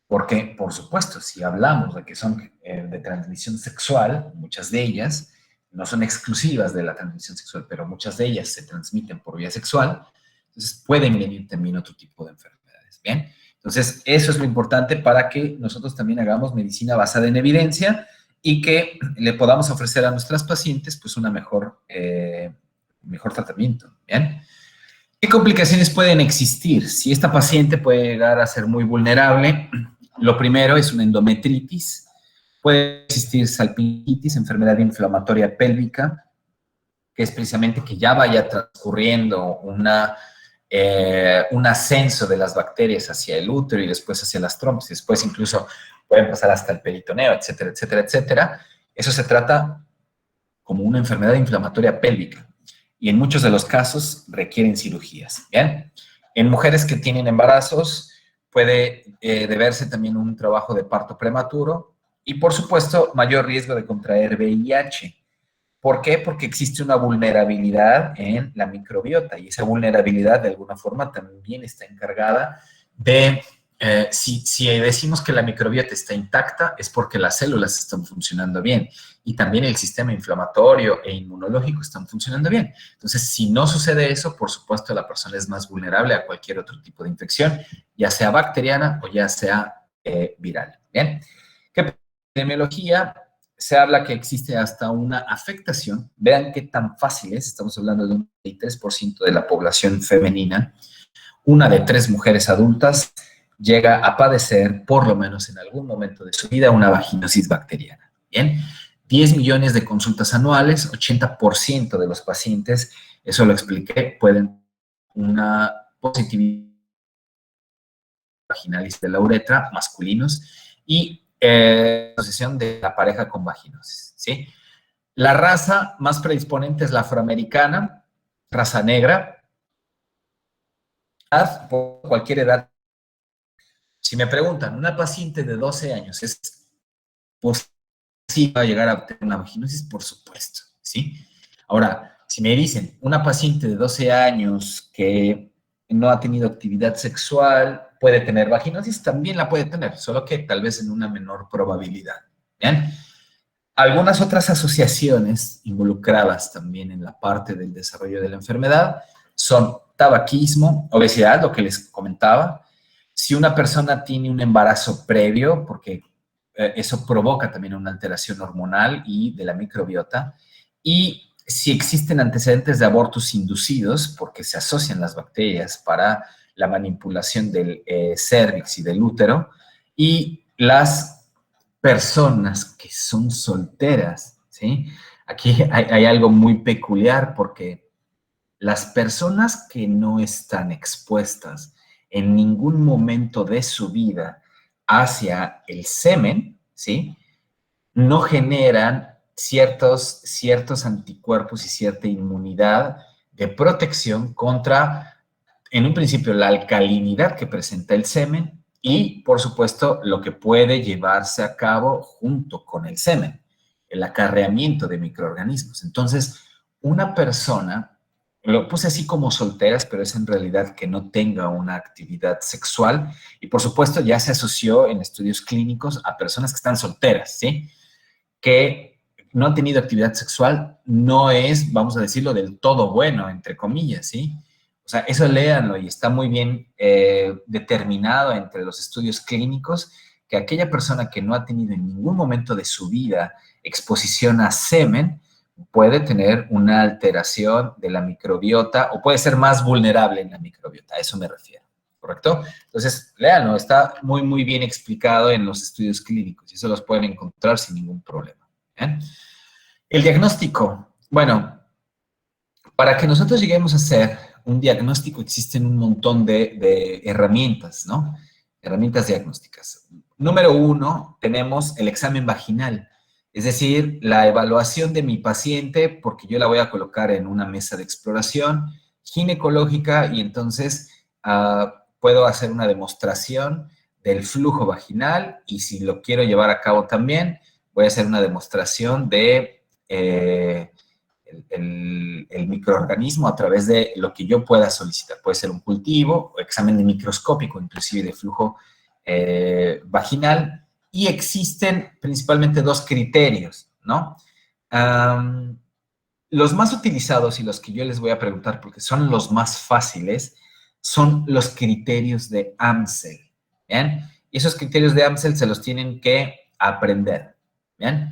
C: Porque, por supuesto, si hablamos de que son de transmisión sexual, muchas de ellas no son exclusivas de la transmisión sexual, pero muchas de ellas se transmiten por vía sexual, entonces pueden venir también otro tipo de enfermedades, ¿bien? Entonces, eso es lo importante para que nosotros también hagamos medicina basada en evidencia y que le podamos ofrecer a nuestras pacientes, pues, una mejor tratamiento, ¿bien? ¿Qué complicaciones pueden existir? Si esta paciente puede llegar a ser muy vulnerable, lo primero es una endometritis, puede existir salpingitis, enfermedad inflamatoria pélvica, que es precisamente que ya vaya transcurriendo un ascenso de las bacterias hacia el útero y después hacia las trompas, y después incluso pueden pasar hasta el peritoneo, etcétera, etcétera, etcétera. Eso se trata como una enfermedad inflamatoria pélvica y en muchos de los casos requieren cirugías, ¿bien? En mujeres que tienen embarazos puede deberse también un trabajo de parto prematuro y, por supuesto, mayor riesgo de contraer VIH. ¿Por qué? Porque existe una vulnerabilidad en la microbiota y esa vulnerabilidad de alguna forma también está encargada de, si decimos que la microbiota está intacta es porque las células están funcionando bien y también el sistema inflamatorio e inmunológico están funcionando bien. Entonces, si no sucede eso, por supuesto, la persona es más vulnerable a cualquier otro tipo de infección, ya sea bacteriana o ya sea viral. ¿Bien? ¿Qué epidemiología? Se habla que existe hasta una afectación. Vean qué tan fácil es. Estamos hablando de un 23% de la población femenina. Una de 3 mujeres adultas llega a padecer, por lo menos en algún momento de su vida, una vaginosis bacteriana. Bien, 10 millones de consultas anuales, 80% de los pacientes, eso lo expliqué, pueden una positividad vaginalis de la uretra, masculinos, y asociación de la pareja con vaginosis, ¿sí? La raza más predisponente es la afroamericana, raza negra, por cualquier edad. Si me preguntan, una paciente de 12 años es posible sí va a llegar a obtener una vaginosis, por supuesto, ¿sí? Ahora, si me dicen, una paciente de 12 años que no ha tenido actividad sexual, puede tener vaginosis, también la puede tener, solo que tal vez en una menor probabilidad, ¿bien? Algunas otras asociaciones involucradas también en la parte del desarrollo de la enfermedad son tabaquismo, obesidad, lo que les comentaba. Si una persona tiene un embarazo previo, porque eso provoca también una alteración hormonal y de la microbiota, y si existen antecedentes de abortos inducidos, porque se asocian las bacterias para la manipulación del cérvix y del útero, y las personas que son solteras, ¿sí? Aquí hay algo muy peculiar porque las personas que no están expuestas en ningún momento de su vida hacia el semen, ¿sí? No generan ciertos anticuerpos y cierta inmunidad de protección contra, en un principio, la alcalinidad que presenta el semen y, por supuesto, lo que puede llevarse a cabo junto con el semen, el acarreamiento de microorganismos. Entonces, una persona, lo puse así como solteras, pero es en realidad que no tenga una actividad sexual y, por supuesto, ya se asoció en estudios clínicos a personas que están solteras, ¿sí? Que no han tenido actividad sexual no es, vamos a decirlo, del todo bueno, entre comillas, ¿sí? O sea, eso léanlo y está muy bien determinado entre los estudios clínicos que aquella persona que no ha tenido en ningún momento de su vida exposición a semen puede tener una alteración de la microbiota o puede ser más vulnerable en la microbiota, a eso me refiero, ¿correcto? Entonces, léanlo, está muy, muy bien explicado en los estudios clínicos y eso los pueden encontrar sin ningún problema. ¿Bien? El diagnóstico, bueno, para que nosotros lleguemos a hacer un diagnóstico existen un montón de herramientas, ¿no? Herramientas diagnósticas. Número 1, tenemos el examen vaginal, es decir, la evaluación de mi paciente, porque yo la voy a colocar en una mesa de exploración ginecológica y entonces puedo hacer una demostración del flujo vaginal y si lo quiero llevar a cabo también, voy a hacer una demostración de el microorganismo a través de lo que yo pueda solicitar. Puede ser un cultivo o examen microscópico, inclusive de flujo vaginal. Y existen principalmente dos criterios, ¿no? Los más utilizados y los que yo les voy a preguntar, porque son los más fáciles, son los criterios de Amsel, ¿bien? Y esos criterios de Amsel se los tienen que aprender, ¿bien?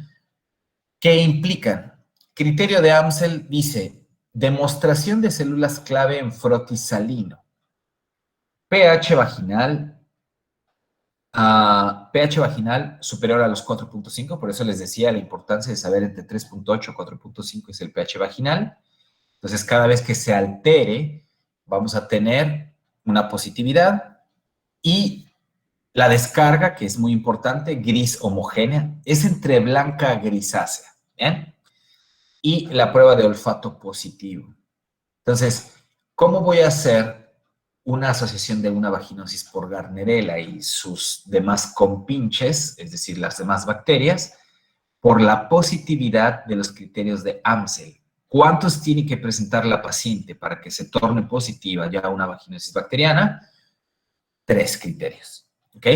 C: ¿Qué implican? Criterio de Amsel dice, demostración de células clave en frotis salino, pH vaginal, pH vaginal superior a los 4.5, por eso les decía la importancia de saber entre 3.8 y 4.5 es el pH vaginal. Entonces, cada vez que se altere, vamos a tener una positividad y la descarga, que es muy importante, gris homogénea, es entre blanca a grisácea, ¿bien? Y la prueba de olfato positivo. Entonces, ¿cómo voy a hacer una asociación de una vaginosis por Gardnerella y sus demás compinches, es decir, las demás bacterias, por la positividad de los criterios de Amsel? ¿Cuántos tiene que presentar la paciente para que se torne positiva ya una vaginosis bacteriana? 3 criterios, ¿ok?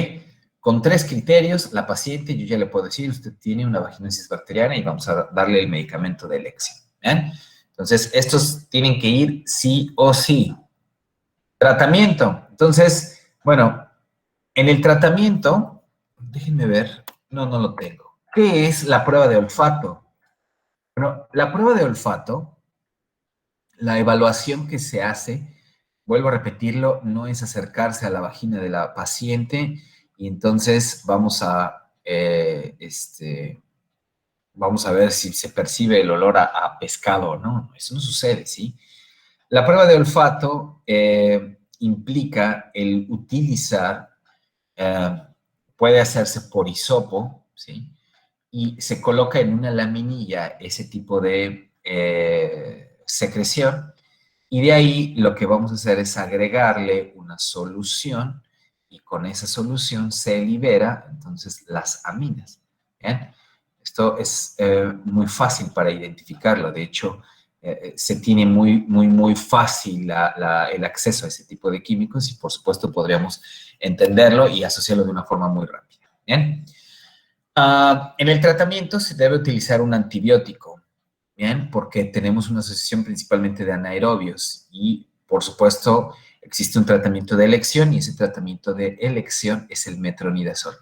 C: Con 3 criterios, la paciente, yo ya le puedo decir, usted tiene una vaginosis bacteriana y vamos a darle el medicamento de elección, ¿bien? Entonces, estos tienen que ir sí o sí. Tratamiento. Entonces, bueno, en el tratamiento, déjenme ver, no lo tengo. ¿Qué es la prueba de olfato? Bueno, la prueba de olfato, la evaluación que se hace, vuelvo a repetirlo, no es acercarse a la vagina de la paciente y entonces vamos a ver si se percibe el olor a pescado o no. Eso no sucede, ¿sí? La prueba de olfato implica el utilizar, puede hacerse por hisopo, ¿sí? Y se coloca en una laminilla ese tipo de secreción y de ahí lo que vamos a hacer es agregarle una solución y con esa solución se libera entonces las aminas, ¿bien? Esto es muy fácil para identificarlo. De hecho, se tiene muy fácil el acceso a ese tipo de químicos y, por supuesto, podríamos entenderlo y asociarlo de una forma muy rápida. ¿Bien? En el tratamiento se debe utilizar un antibiótico, ¿bien? Porque tenemos una asociación principalmente de anaerobios y, por supuesto, existe un tratamiento de elección y ese tratamiento de elección es el metronidazol.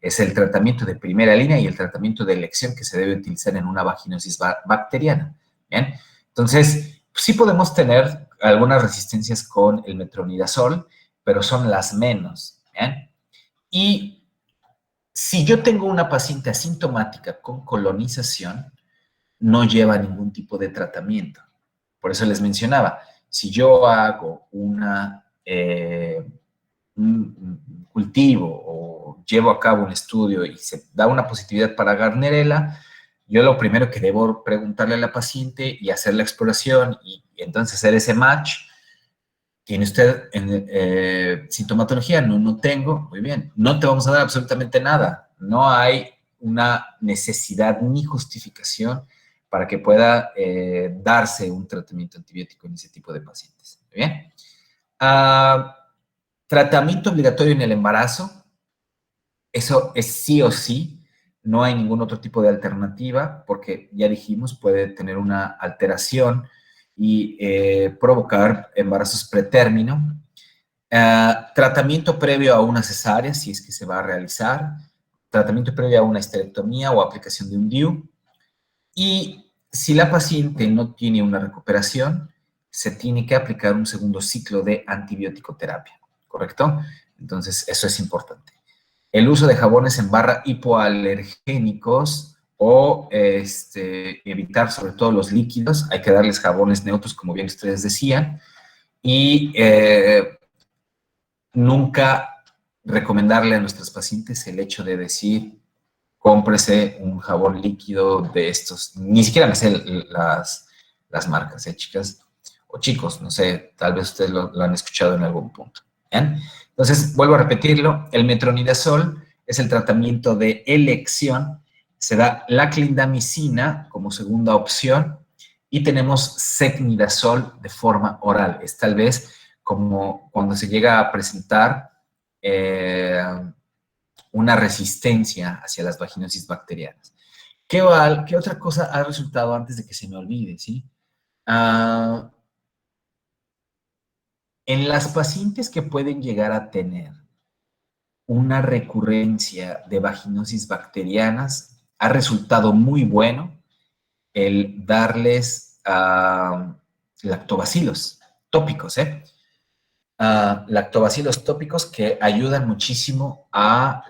C: Es el tratamiento de primera línea y el tratamiento de elección que se debe utilizar en una vaginosis bacteriana, ¿bien? Entonces, sí podemos tener algunas resistencias con el metronidazol, pero son las menos, ¿bien? Y si yo tengo una paciente asintomática con colonización, no lleva ningún tipo de tratamiento. Por eso les mencionaba, si yo hago un cultivo o llevo a cabo un estudio y se da una positividad para Gardnerella, yo lo primero que debo preguntarle a la paciente y hacer la exploración y entonces hacer ese match. ¿Tiene usted sintomatología? No, no tengo. Muy bien. No te vamos a dar absolutamente nada. No hay una necesidad ni justificación para que pueda darse un tratamiento antibiótico en ese tipo de pacientes. Muy bien. Tratamiento obligatorio en el embarazo. Eso es sí o sí. No hay ningún otro tipo de alternativa porque ya dijimos, puede tener una alteración y provocar embarazos pretérmino. Tratamiento previo a una cesárea, si es que se va a realizar. Tratamiento previo a una histerectomía o aplicación de un DIU. Y si la paciente no tiene una recuperación, se tiene que aplicar un segundo ciclo de antibiótico terapia, ¿correcto? Entonces, eso es importante. El uso de jabones en barra hipoalergénicos o evitar sobre todo los líquidos. Hay que darles jabones neutros, como bien ustedes decían. Y nunca recomendarle a nuestros pacientes el hecho de decir, cómprese un jabón líquido de estos. Ni siquiera me sé las marcas, chicas o chicos, no sé, tal vez ustedes lo han escuchado en algún punto. ¿Bien? Entonces, vuelvo a repetirlo, el metronidazol es el tratamiento de elección, se da la clindamicina como segunda opción y tenemos secnidazol de forma oral. Es tal vez como cuando se llega a presentar una resistencia hacia las vaginosis bacterianas. ¿Qué otra cosa ha resultado antes de que se me olvide? ¿Sí? En las pacientes que pueden llegar a tener una recurrencia de vaginosis bacterianas, ha resultado muy bueno el darles lactobacilos tópicos, lactobacilos tópicos que ayudan muchísimo a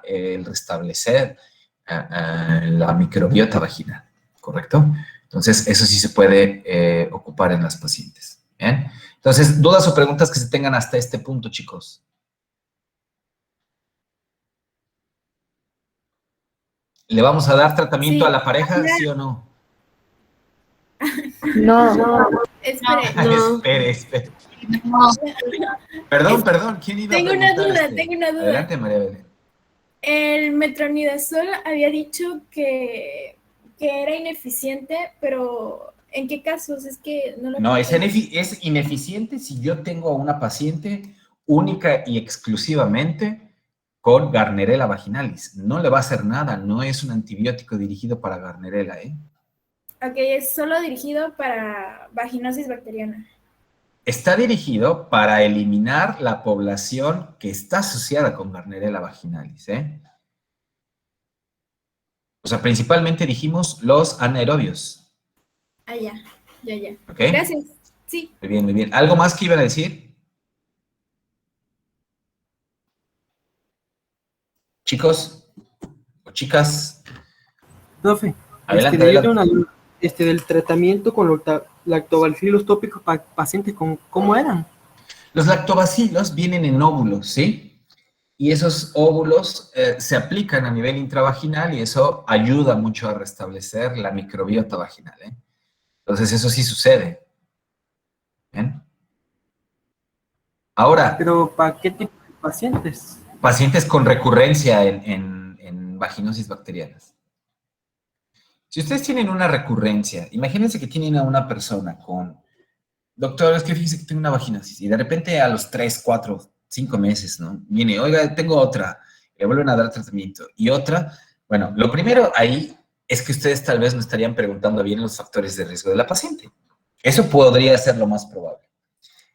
C: el restablecer la microbiota vaginal, ¿correcto? Entonces, eso sí se puede ocupar en las pacientes. ¿Bien? Entonces, dudas o preguntas que se tengan hasta este punto, chicos. ¿Le vamos a dar tratamiento
H: Sí.
C: a la pareja, sí o no?
D: No.
H: Espere.
G: No.
C: Espere. Perdón, ¿quién iba a
E: Tengo una
C: preguntar?
E: duda, tengo una duda.
C: Adelante, María Belén.
E: El metronidazol había dicho que era ineficiente, pero ¿en qué casos? Es que no lo
C: No, es
E: comprendo.
C: ineficiente si yo tengo a una paciente única y exclusivamente con Gardnerella vaginalis. No le va a hacer nada, no es un antibiótico dirigido para Gardnerella,
E: Ok, es solo dirigido para vaginosis bacteriana.
C: Está dirigido para eliminar la población que está asociada con Gardnerella vaginalis, O sea, principalmente dijimos los anaerobios.
E: Ah, ya.
C: ¿Ok?
E: Gracias. Sí.
C: Muy bien. ¿Algo más que iban a decir? Chicos o chicas,
I: Profe,
C: adelante,
I: yo tengo
C: adelante.
I: una duda. Del tratamiento con lactobacilos tópicos para pacientes con, ¿cómo eran?
C: Los lactobacilos vienen en óvulos, ¿sí? Y esos óvulos se aplican a nivel intravaginal y eso ayuda mucho a restablecer la microbiota vaginal, Entonces, eso sí sucede. ¿Bien? Ahora,
I: Pero ¿para qué tipo de pacientes?
C: pacientes con recurrencia en vaginosis bacterianas. Si ustedes tienen una recurrencia, imagínense que tienen a una persona con, doctor, es que fíjese que tengo una vaginosis, y de repente a los 3, 4, 5 meses, ¿no? Viene, oiga, tengo otra, le vuelven a dar tratamiento, y otra, bueno, lo primero ahí es que ustedes tal vez no estarían preguntando bien los factores de riesgo de la paciente. Eso podría ser lo más probable.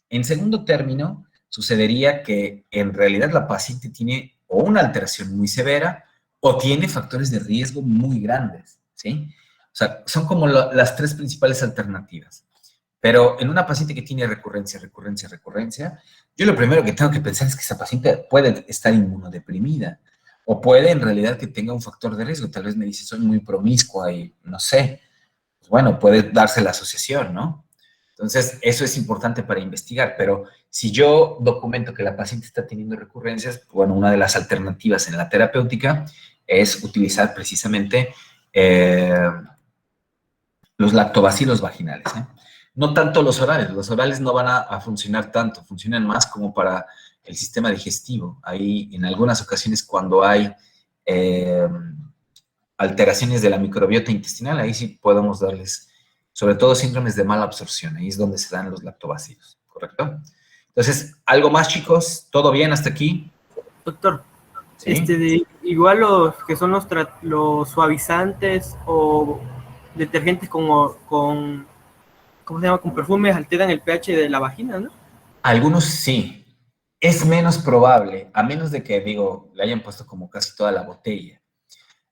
C: En segundo término, sucedería que en realidad la paciente tiene o una alteración muy severa o tiene factores de riesgo muy grandes, ¿sí? O sea, son como las tres principales alternativas. Pero en una paciente que tiene recurrencia, recurrencia, recurrencia, yo lo primero que tengo que pensar es que esa paciente puede estar inmunodeprimida o puede en realidad que tenga un factor de riesgo. Tal vez me dice, soy muy promiscua y no sé. Pues bueno, puede darse la asociación, ¿no? Entonces, eso es importante para investigar, pero si yo documento que la paciente está teniendo recurrencias, bueno, una de las alternativas en la terapéutica es utilizar precisamente los lactobacilos vaginales, ¿eh? No tanto los orales no van a funcionar tanto, funcionan más como para el sistema digestivo. Ahí, en algunas ocasiones, cuando hay alteraciones de la microbiota intestinal, ahí sí podemos darles, sobre todo síndromes de mala absorción, ahí es donde se dan los lactobacilos, ¿correcto? Entonces, ¿algo más, chicos? ¿Todo bien hasta aquí?
I: Doctor,
C: ¿Sí?
I: igual los que son los suavizantes o detergentes ¿cómo se llama? Con perfumes alteran el pH de la vagina, ¿no?
C: Algunos sí. Es menos probable, a menos de que, digo, le hayan puesto como casi toda la botella.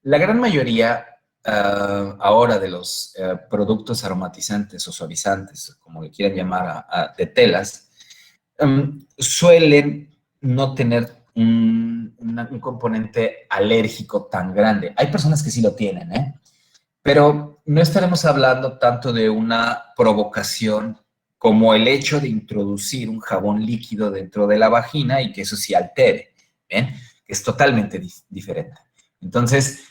C: La gran mayoría ahora de los productos aromatizantes o suavizantes, como le quieran llamar, de telas, suelen no tener un componente alérgico tan grande. Hay personas que sí lo tienen, ¿eh? Pero no estaremos hablando tanto de una provocación como el hecho de introducir un jabón líquido dentro de la vagina y que eso sí altere, ¿bien? Es totalmente diferente. Entonces,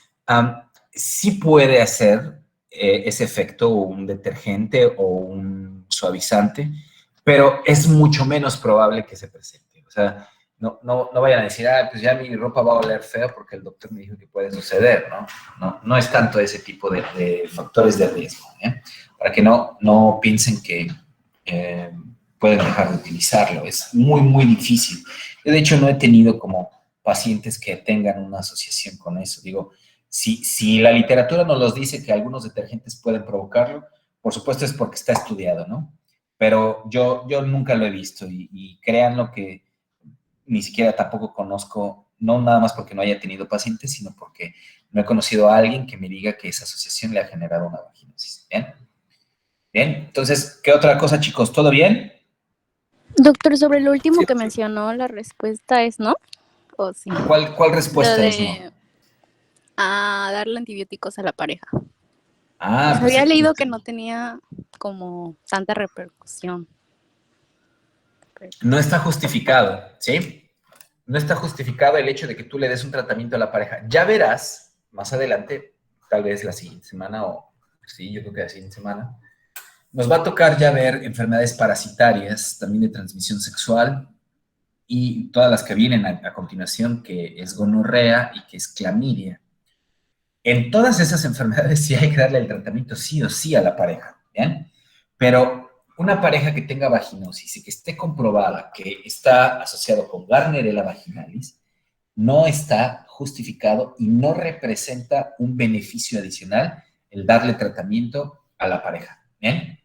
C: sí puede hacer ese efecto un detergente o un suavizante, pero es mucho menos probable que se presente. O sea, no vayan a decir, pues ya mi ropa va a oler feo porque el doctor me dijo que puede suceder, ¿no? No es tanto ese tipo de factores de riesgo, ¿eh? Para que no piensen que pueden dejar de utilizarlo. Es muy, muy difícil. Yo, de hecho, no he tenido como pacientes que tengan una asociación con eso. Digo, si la literatura nos los dice que algunos detergentes pueden provocarlo, por supuesto es porque está estudiado, ¿no? Pero yo nunca lo he visto y créanlo que ni siquiera tampoco conozco, no nada más porque no haya tenido pacientes, sino porque no he conocido a alguien que me diga que esa asociación le ha generado una vaginosis. ¿Bien? Bien, entonces, ¿qué otra cosa, chicos? ¿Todo bien?
J: Doctor, sobre lo último
C: Sí.
J: que mencionó, la respuesta es no, ¿o sí?
C: ¿Cuál
J: Lo
C: respuesta es no?
J: de darle antibióticos a la pareja.
C: Ah,
J: Pues había
C: perfecto.
J: leído que no tenía como tanta repercusión.
C: No está justificado, ¿sí? No está justificado el hecho de que tú le des un tratamiento a la pareja. Ya verás más adelante, tal vez la siguiente semana o sí, yo creo que la siguiente semana, nos va a tocar ya ver enfermedades parasitarias, también de transmisión sexual y todas las que vienen a continuación, que es gonorrea y que es clamidia. En todas esas enfermedades sí hay que darle el tratamiento sí o sí a la pareja, ¿bien? Pero una pareja que tenga vaginosis y que esté comprobada que está asociado con Gardnerella vaginalis, no está justificado y no representa un beneficio adicional el darle tratamiento a la pareja, ¿bien?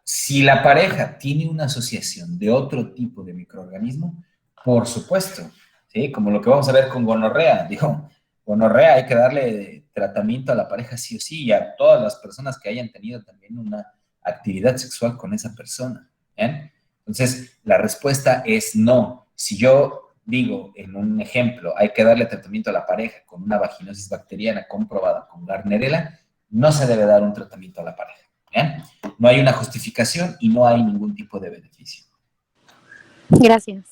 C: Si la pareja tiene una asociación de otro tipo de microorganismo, por supuesto, ¿sí? Como lo que vamos a ver con gonorrea, digo, gonorrea hay que darle tratamiento a la pareja sí o sí y a todas las personas que hayan tenido también una actividad sexual con esa persona, ¿bien? Entonces, la respuesta es no. Si yo digo, en un ejemplo, hay que darle tratamiento a la pareja con una vaginosis bacteriana comprobada con Gardnerella, no se debe dar un tratamiento a la pareja, ¿bien? No hay una justificación y no hay ningún tipo de beneficio.
J: Gracias.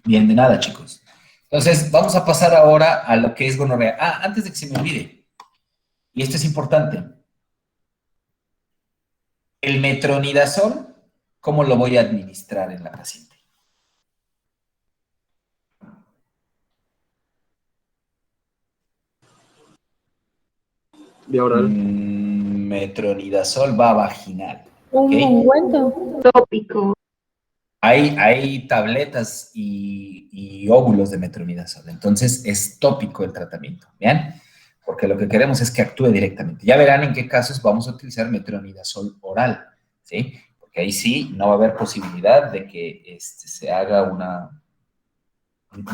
C: Bien, de nada, chicos. Entonces, vamos a pasar ahora a lo que es gonorrea. Antes de que se me olvide, y esto es importante, el metronidazol, ¿cómo lo voy a administrar en la paciente?
I: Vía oral.
C: metronidazol va vaginal.
E: Un
C: ¿ok?
E: ungüento.
G: Tópico.
C: Hay tabletas y óvulos de metronidazol, entonces es tópico el tratamiento, ¿bien? Porque lo que queremos es que actúe directamente. Ya verán en qué casos vamos a utilizar metronidazol oral, ¿sí? Porque ahí sí no va a haber posibilidad de que se haga un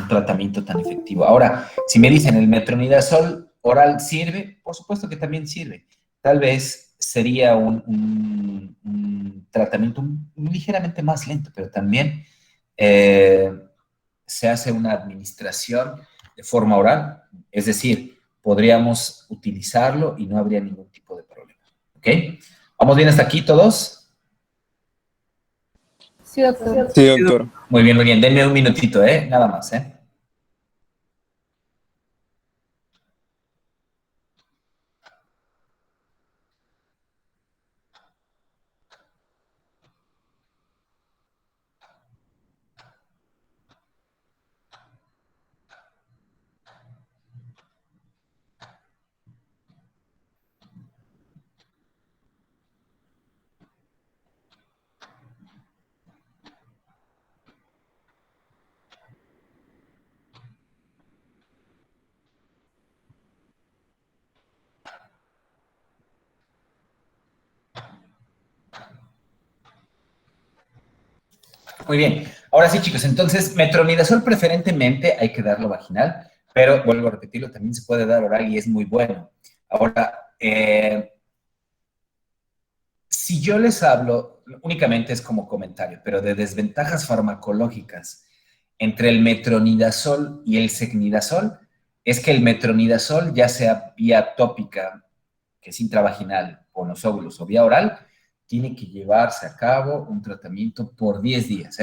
C: tratamiento tan efectivo. Ahora, si me dicen el metronidazol oral sirve, por supuesto que también sirve. Tal vez sería un tratamiento ligeramente más lento, pero también se hace una administración de forma oral, es decir, podríamos utilizarlo y no habría ningún tipo de problema. ¿Ok? ¿Vamos bien hasta aquí todos?
D: Sí, doctor.
B: Sí, doctor.
C: Muy bien, muy bien. Denme un minutito, nada más, Muy bien. Ahora sí, chicos, entonces, metronidazol preferentemente hay que darlo vaginal, pero vuelvo a repetirlo, también se puede dar oral y es muy bueno. Ahora, si yo les hablo, únicamente es como comentario, pero de desventajas farmacológicas entre el metronidazol y el secnidazol, es que el metronidazol, ya sea vía tópica, que es intravaginal, con los óvulos o vía oral, tiene que llevarse a cabo un tratamiento por 10 días,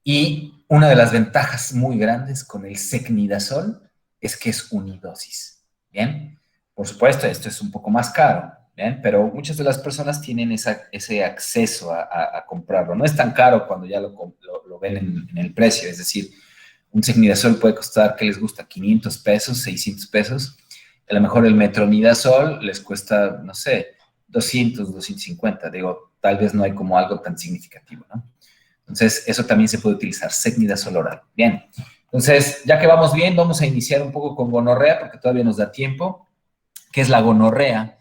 C: Y una de las ventajas muy grandes con el secnidazol es que es unidosis, ¿bien? Por supuesto, esto es un poco más caro, ¿bien? Pero muchas de las personas tienen ese acceso a comprarlo. No es tan caro cuando ya lo ven en el precio, es decir, un secnidazol puede costar, ¿qué les gusta? 500 pesos, 600 pesos. A lo mejor el metronidazol les cuesta, no sé, 200, 250. Digo, tal vez no hay como algo tan significativo, ¿no? Entonces, eso también se puede utilizar, secnidazol oral. Bien, entonces, ya que vamos bien, vamos a iniciar un poco con gonorrea, porque todavía nos da tiempo. ¿Qué es la gonorrea?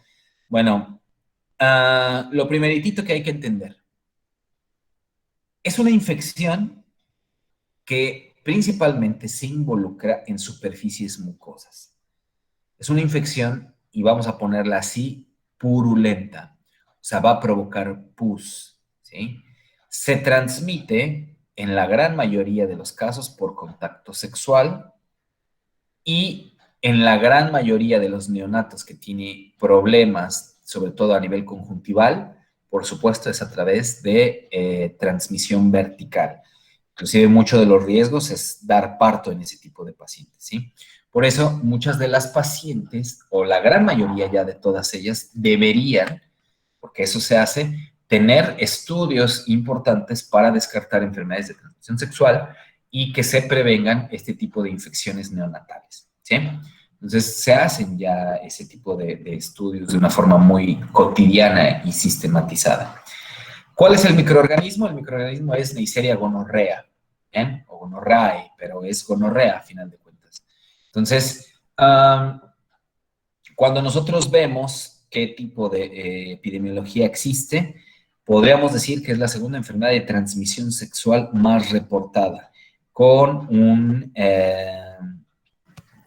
C: Bueno, lo primeritito que hay que entender. Es una infección que principalmente se involucra en superficies mucosas. Es una infección, y vamos a ponerla así, purulenta. O sea, va a provocar pus, ¿sí? Se transmite en la gran mayoría de los casos por contacto sexual y en la gran mayoría de los neonatos que tienen problemas, sobre todo a nivel conjuntival, por supuesto es a través de transmisión vertical. Inclusive muchos de los riesgos es dar parto en ese tipo de pacientes, ¿sí? Por eso muchas de las pacientes, o la gran mayoría ya de todas ellas, deberían, porque eso se hace, tener estudios importantes para descartar enfermedades de transmisión sexual y que se prevengan este tipo de infecciones neonatales, ¿sí? Entonces, se hacen ya ese tipo de estudios de una forma muy cotidiana y sistematizada. ¿Cuál es el microorganismo? El microorganismo es Neisseria gonorrhea, ¿bien? O gonorrhae, pero es gonorrea a final de cuentas. Entonces, cuando nosotros vemos qué tipo de epidemiología existe, podríamos decir que es la segunda enfermedad de transmisión sexual más reportada, con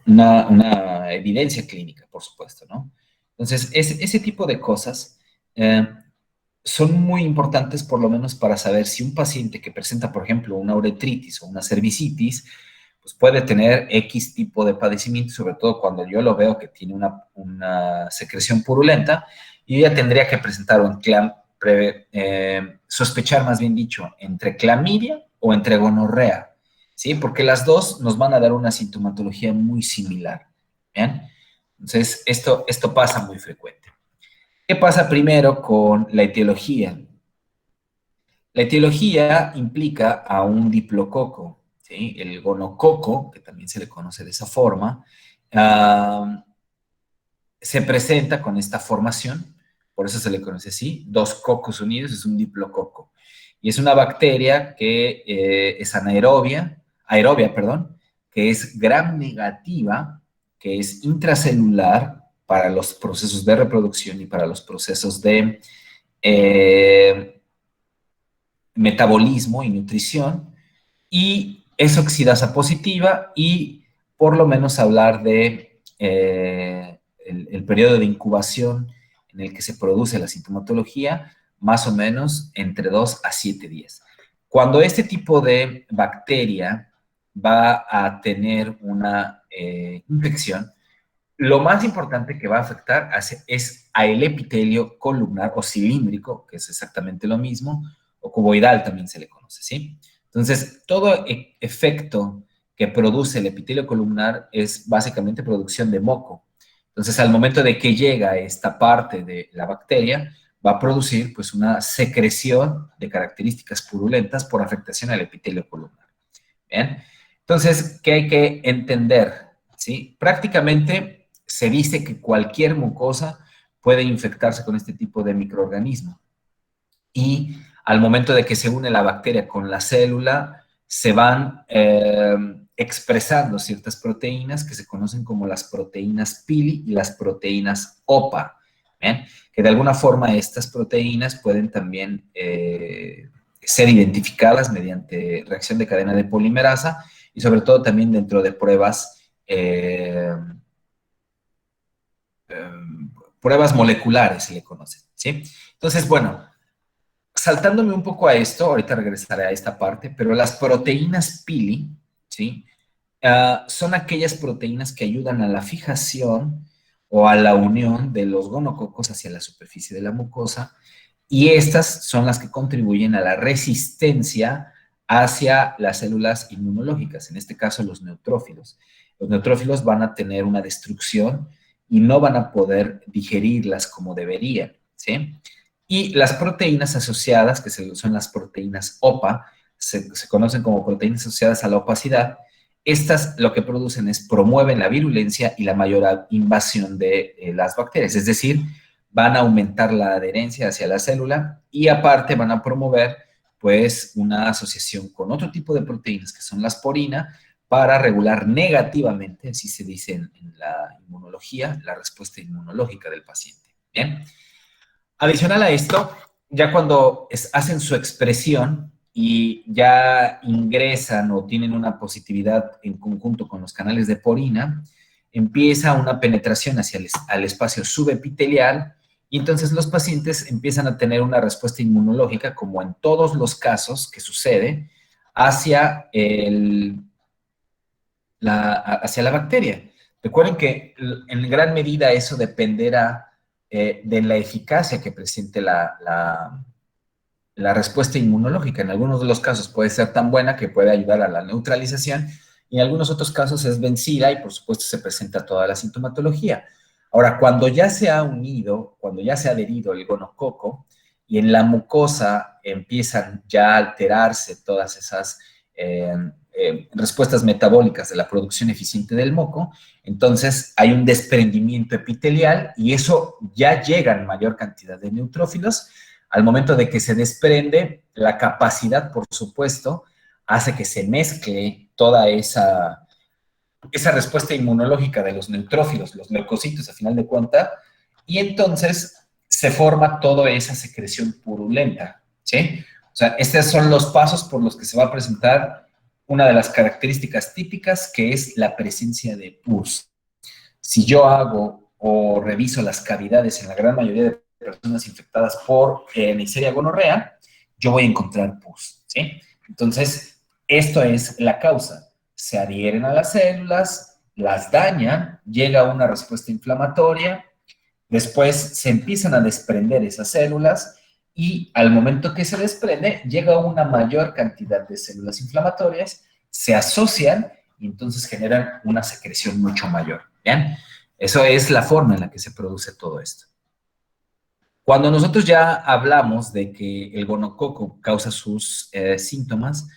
C: una evidencia clínica, por supuesto, ¿no? Entonces, ese tipo de cosas son muy importantes, por lo menos para saber si un paciente que presenta, por ejemplo, una uretritis o una cervicitis, pues puede tener X tipo de padecimiento, sobre todo cuando yo lo veo que tiene una secreción purulenta, y ya tendría que presentar sospechar, más bien dicho, entre clamidia o entre gonorrea, ¿sí? Porque las dos nos van a dar una sintomatología muy similar, ¿bien? Entonces, esto pasa muy frecuente. ¿Qué pasa primero con la etiología? La etiología implica a un diplococo, ¿sí? El gonococo, que también se le conoce de esa forma, se presenta con esta formación, por eso se le conoce así, dos cocos unidos, es un diplococo. Y es una bacteria que es aerobia, que es gram negativa, que es intracelular para los procesos de reproducción y para los procesos de metabolismo y nutrición, y es oxidasa positiva, y por lo menos hablar de el periodo de incubación en el que se produce la sintomatología, más o menos entre 2 a 7 días. Cuando este tipo de bacteria va a tener una infección, lo más importante que va a afectar es al epitelio columnar o cilíndrico, que es exactamente lo mismo, o cuboidal también se le conoce, ¿sí? Entonces, todo efecto que produce el epitelio columnar es básicamente producción de moco. Entonces, al momento de que llega esta parte de la bacteria, va a producir pues una secreción de características purulentas por afectación al epitelio columnar. ¿Bien? Entonces, ¿qué hay que entender? ¿Sí? Prácticamente se dice que cualquier mucosa puede infectarse con este tipo de microorganismo. Y al momento de que se une la bacteria con la célula, se van expresando ciertas proteínas que se conocen como las proteínas pili y las proteínas OPA. ¿Bien? Que de alguna forma estas proteínas pueden también ser identificadas mediante reacción de cadena de polimerasa y sobre todo también dentro de pruebas moleculares, se le conocen, ¿sí? Entonces, bueno, saltándome un poco a esto, ahorita regresaré a esta parte, pero las proteínas pili, ¿sí? Son aquellas proteínas que ayudan a la fijación o a la unión de los gonococos hacia la superficie de la mucosa, y estas son las que contribuyen a la resistencia hacia las células inmunológicas, en este caso los neutrófilos. Los neutrófilos van a tener una destrucción y no van a poder digerirlas como deberían, ¿sí? Y las proteínas asociadas, que son las proteínas OPA, se conocen como proteínas asociadas a la opacidad. Estas lo que producen es promueven la virulencia y la mayor invasión de las bacterias, es decir, van a aumentar la adherencia hacia la célula y aparte van a promover pues una asociación con otro tipo de proteínas que son las porina para regular negativamente, así se dice en la inmunología, la respuesta inmunológica del paciente. Bien. Adicional a esto, ya cuando hacen su expresión y ya ingresan o tienen una positividad en conjunto con los canales de porina, empieza una penetración hacia al espacio subepitelial y entonces los pacientes empiezan a tener una respuesta inmunológica, como en todos los casos que sucede, hacia la bacteria. Recuerden que en gran medida eso dependerá de la eficacia que presente la respuesta inmunológica. En algunos de los casos puede ser tan buena que puede ayudar a la neutralización y en algunos otros casos es vencida y por supuesto se presenta toda la sintomatología. Ahora, cuando ya se ha unido, cuando ya se ha adherido el gonococo y en la mucosa empiezan ya a alterarse todas esas respuestas metabólicas de la producción eficiente del moco, entonces hay un desprendimiento epitelial y eso ya llega en mayor cantidad de neutrófilos. Al momento de que se desprende, la capacidad, por supuesto, hace que se mezcle toda esa respuesta inmunológica de los neutrófilos, los leucocitos, a final de cuentas, y entonces se forma toda esa secreción purulenta, ¿sí? O sea, estos son los pasos por los que se va a presentar una de las características típicas, que es la presencia de pus. Si yo hago o reviso las cavidades en la gran mayoría de personas infectadas por Neisseria gonorrea, yo voy a encontrar pus, ¿sí? Entonces, esto es la causa. Se adhieren a las células, las dañan, llega una respuesta inflamatoria, después se empiezan a desprender esas células y al momento que se desprende, llega una mayor cantidad de células inflamatorias, se asocian y entonces generan una secreción mucho mayor, ¿bien? Eso es la forma en la que se produce todo esto. Cuando nosotros ya hablamos de que el gonococo causa sus síntomas,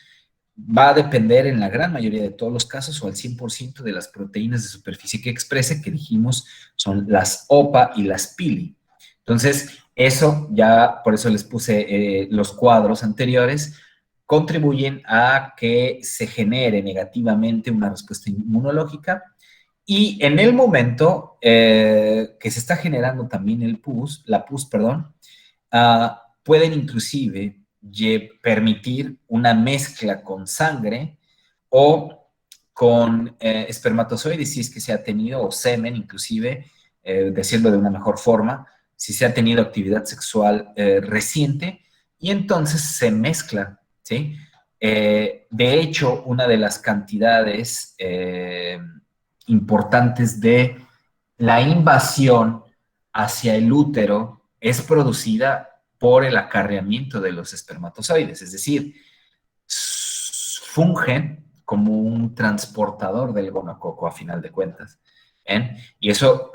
C: va a depender en la gran mayoría de todos los casos o al 100% de las proteínas de superficie que exprese, que dijimos son las OPA y las PILI. Entonces, eso ya, por eso les puse los cuadros anteriores, contribuyen a que se genere negativamente una respuesta inmunológica y en el momento que se está generando también la pus, pueden inclusive permitir una mezcla con sangre o con espermatozoides, si es que se ha tenido, o semen inclusive, decirlo de una mejor forma, si se ha tenido actividad sexual reciente, y entonces se mezcla, ¿sí? De hecho, una de las cantidades importantes de la invasión hacia el útero es producida por el acarreamiento de los espermatozoides, es decir, fungen como un transportador del gonococo a final de cuentas, ¿eh? Y eso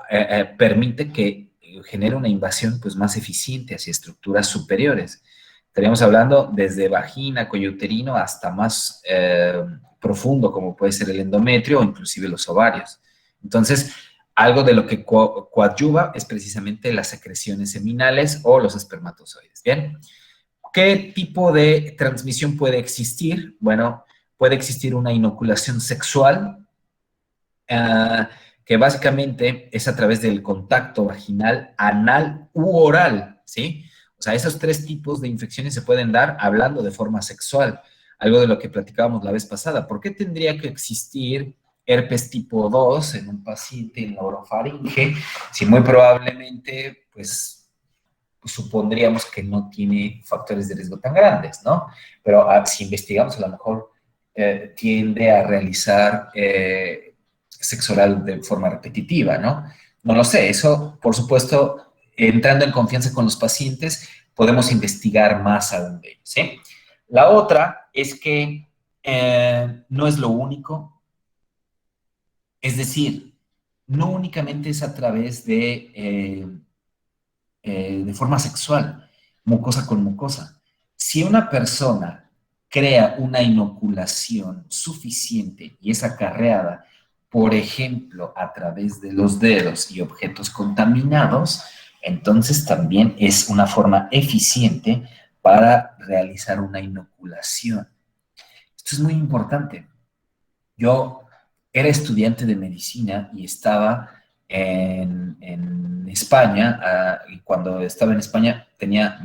C: permite que genere una invasión pues, más eficiente hacia estructuras superiores. Estaríamos hablando desde vagina, cuello uterino, hasta más profundo, como puede ser el endometrio o inclusive los ovarios. Entonces, algo de lo que coadyuva es precisamente las secreciones seminales o los espermatozoides. Bien, ¿qué tipo de transmisión puede existir? Bueno, puede existir una inoculación sexual, que básicamente es a través del contacto vaginal, anal u oral, ¿sí? O sea, esos tres tipos de infecciones se pueden dar hablando de forma sexual, algo de lo que platicábamos la vez pasada. ¿Por qué tendría que existir herpes tipo 2 en un paciente en la orofaringe, si muy probablemente, pues, supondríamos que no tiene factores de riesgo tan grandes, ¿no? Pero si investigamos, a lo mejor tiende a realizar sexo oral de forma repetitiva, ¿no? No lo sé, eso, por supuesto, entrando en confianza con los pacientes, podemos investigar más aún de ellos, ¿sí? La otra es que no es lo único. Es decir, no únicamente es a través de forma sexual, mucosa con mucosa. Si una persona crea una inoculación suficiente y es acarreada, por ejemplo, a través de los dedos y objetos contaminados, entonces también es una forma eficiente para realizar una inoculación. Esto es muy importante. Yo era estudiante de medicina y estaba en España, y cuando estaba en España tenía,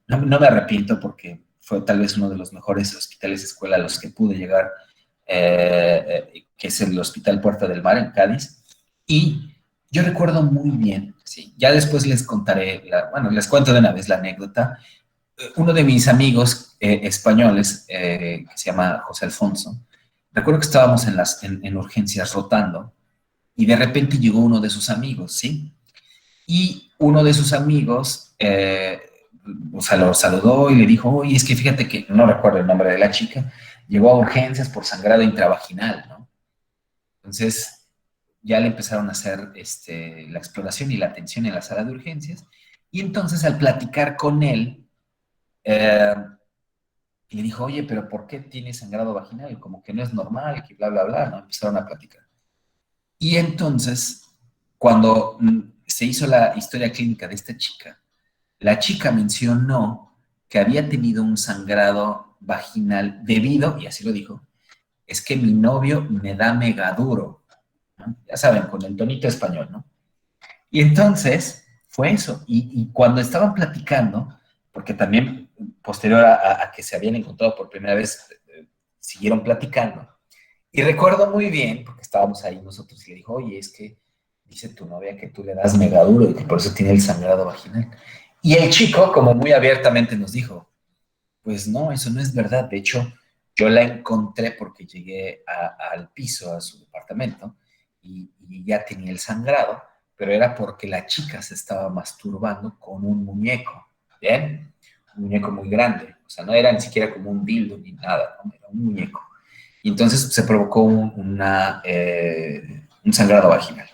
C: no me arrepiento porque fue tal vez uno de los mejores hospitales escuela a los que pude llegar, que es el Hospital Puerta del Mar en Cádiz, y yo recuerdo muy bien, sí, ya después les contaré, les cuento de una vez la anécdota. Uno de mis amigos españoles, que se llama José Alfonso, recuerdo que estábamos en urgencias rotando y de repente llegó uno de sus amigos, ¿sí? Y uno de sus amigos, o sea, lo saludó y le dijo, oye, es que fíjate que, no recuerdo el nombre de la chica, llegó a urgencias por sangrado intravaginal, ¿no? Entonces, ya le empezaron a hacer la exploración y la atención en la sala de urgencias, y entonces al platicar con él, y le dijo, oye, pero ¿por qué tiene sangrado vaginal? Como que no es normal, que bla, bla, bla, ¿no? Empezaron a platicar. Y entonces, cuando se hizo la historia clínica de esta chica, la chica mencionó que había tenido un sangrado vaginal debido, y así lo dijo, es que mi novio me da mega duro, ¿no? Ya saben, con el tonito español, ¿no? Y entonces, fue eso. Y cuando estaban platicando, porque también posterior a que se habían encontrado por primera vez, siguieron platicando. Y recuerdo muy bien, porque estábamos ahí nosotros, y le dijo, oye, es que dice tu novia que tú le das mega duro y que por eso tiene el sangrado vaginal. Y el chico, como muy abiertamente nos dijo, pues no, eso no es verdad. De hecho, yo la encontré porque llegué al piso, a su departamento, y ya tenía el sangrado, pero era porque la chica se estaba masturbando con un muñeco, ¿bien? Un muñeco muy grande, o sea, no era ni siquiera como un dildo ni nada, ¿no? Era un muñeco. Y entonces se provocó un sangrado vaginal.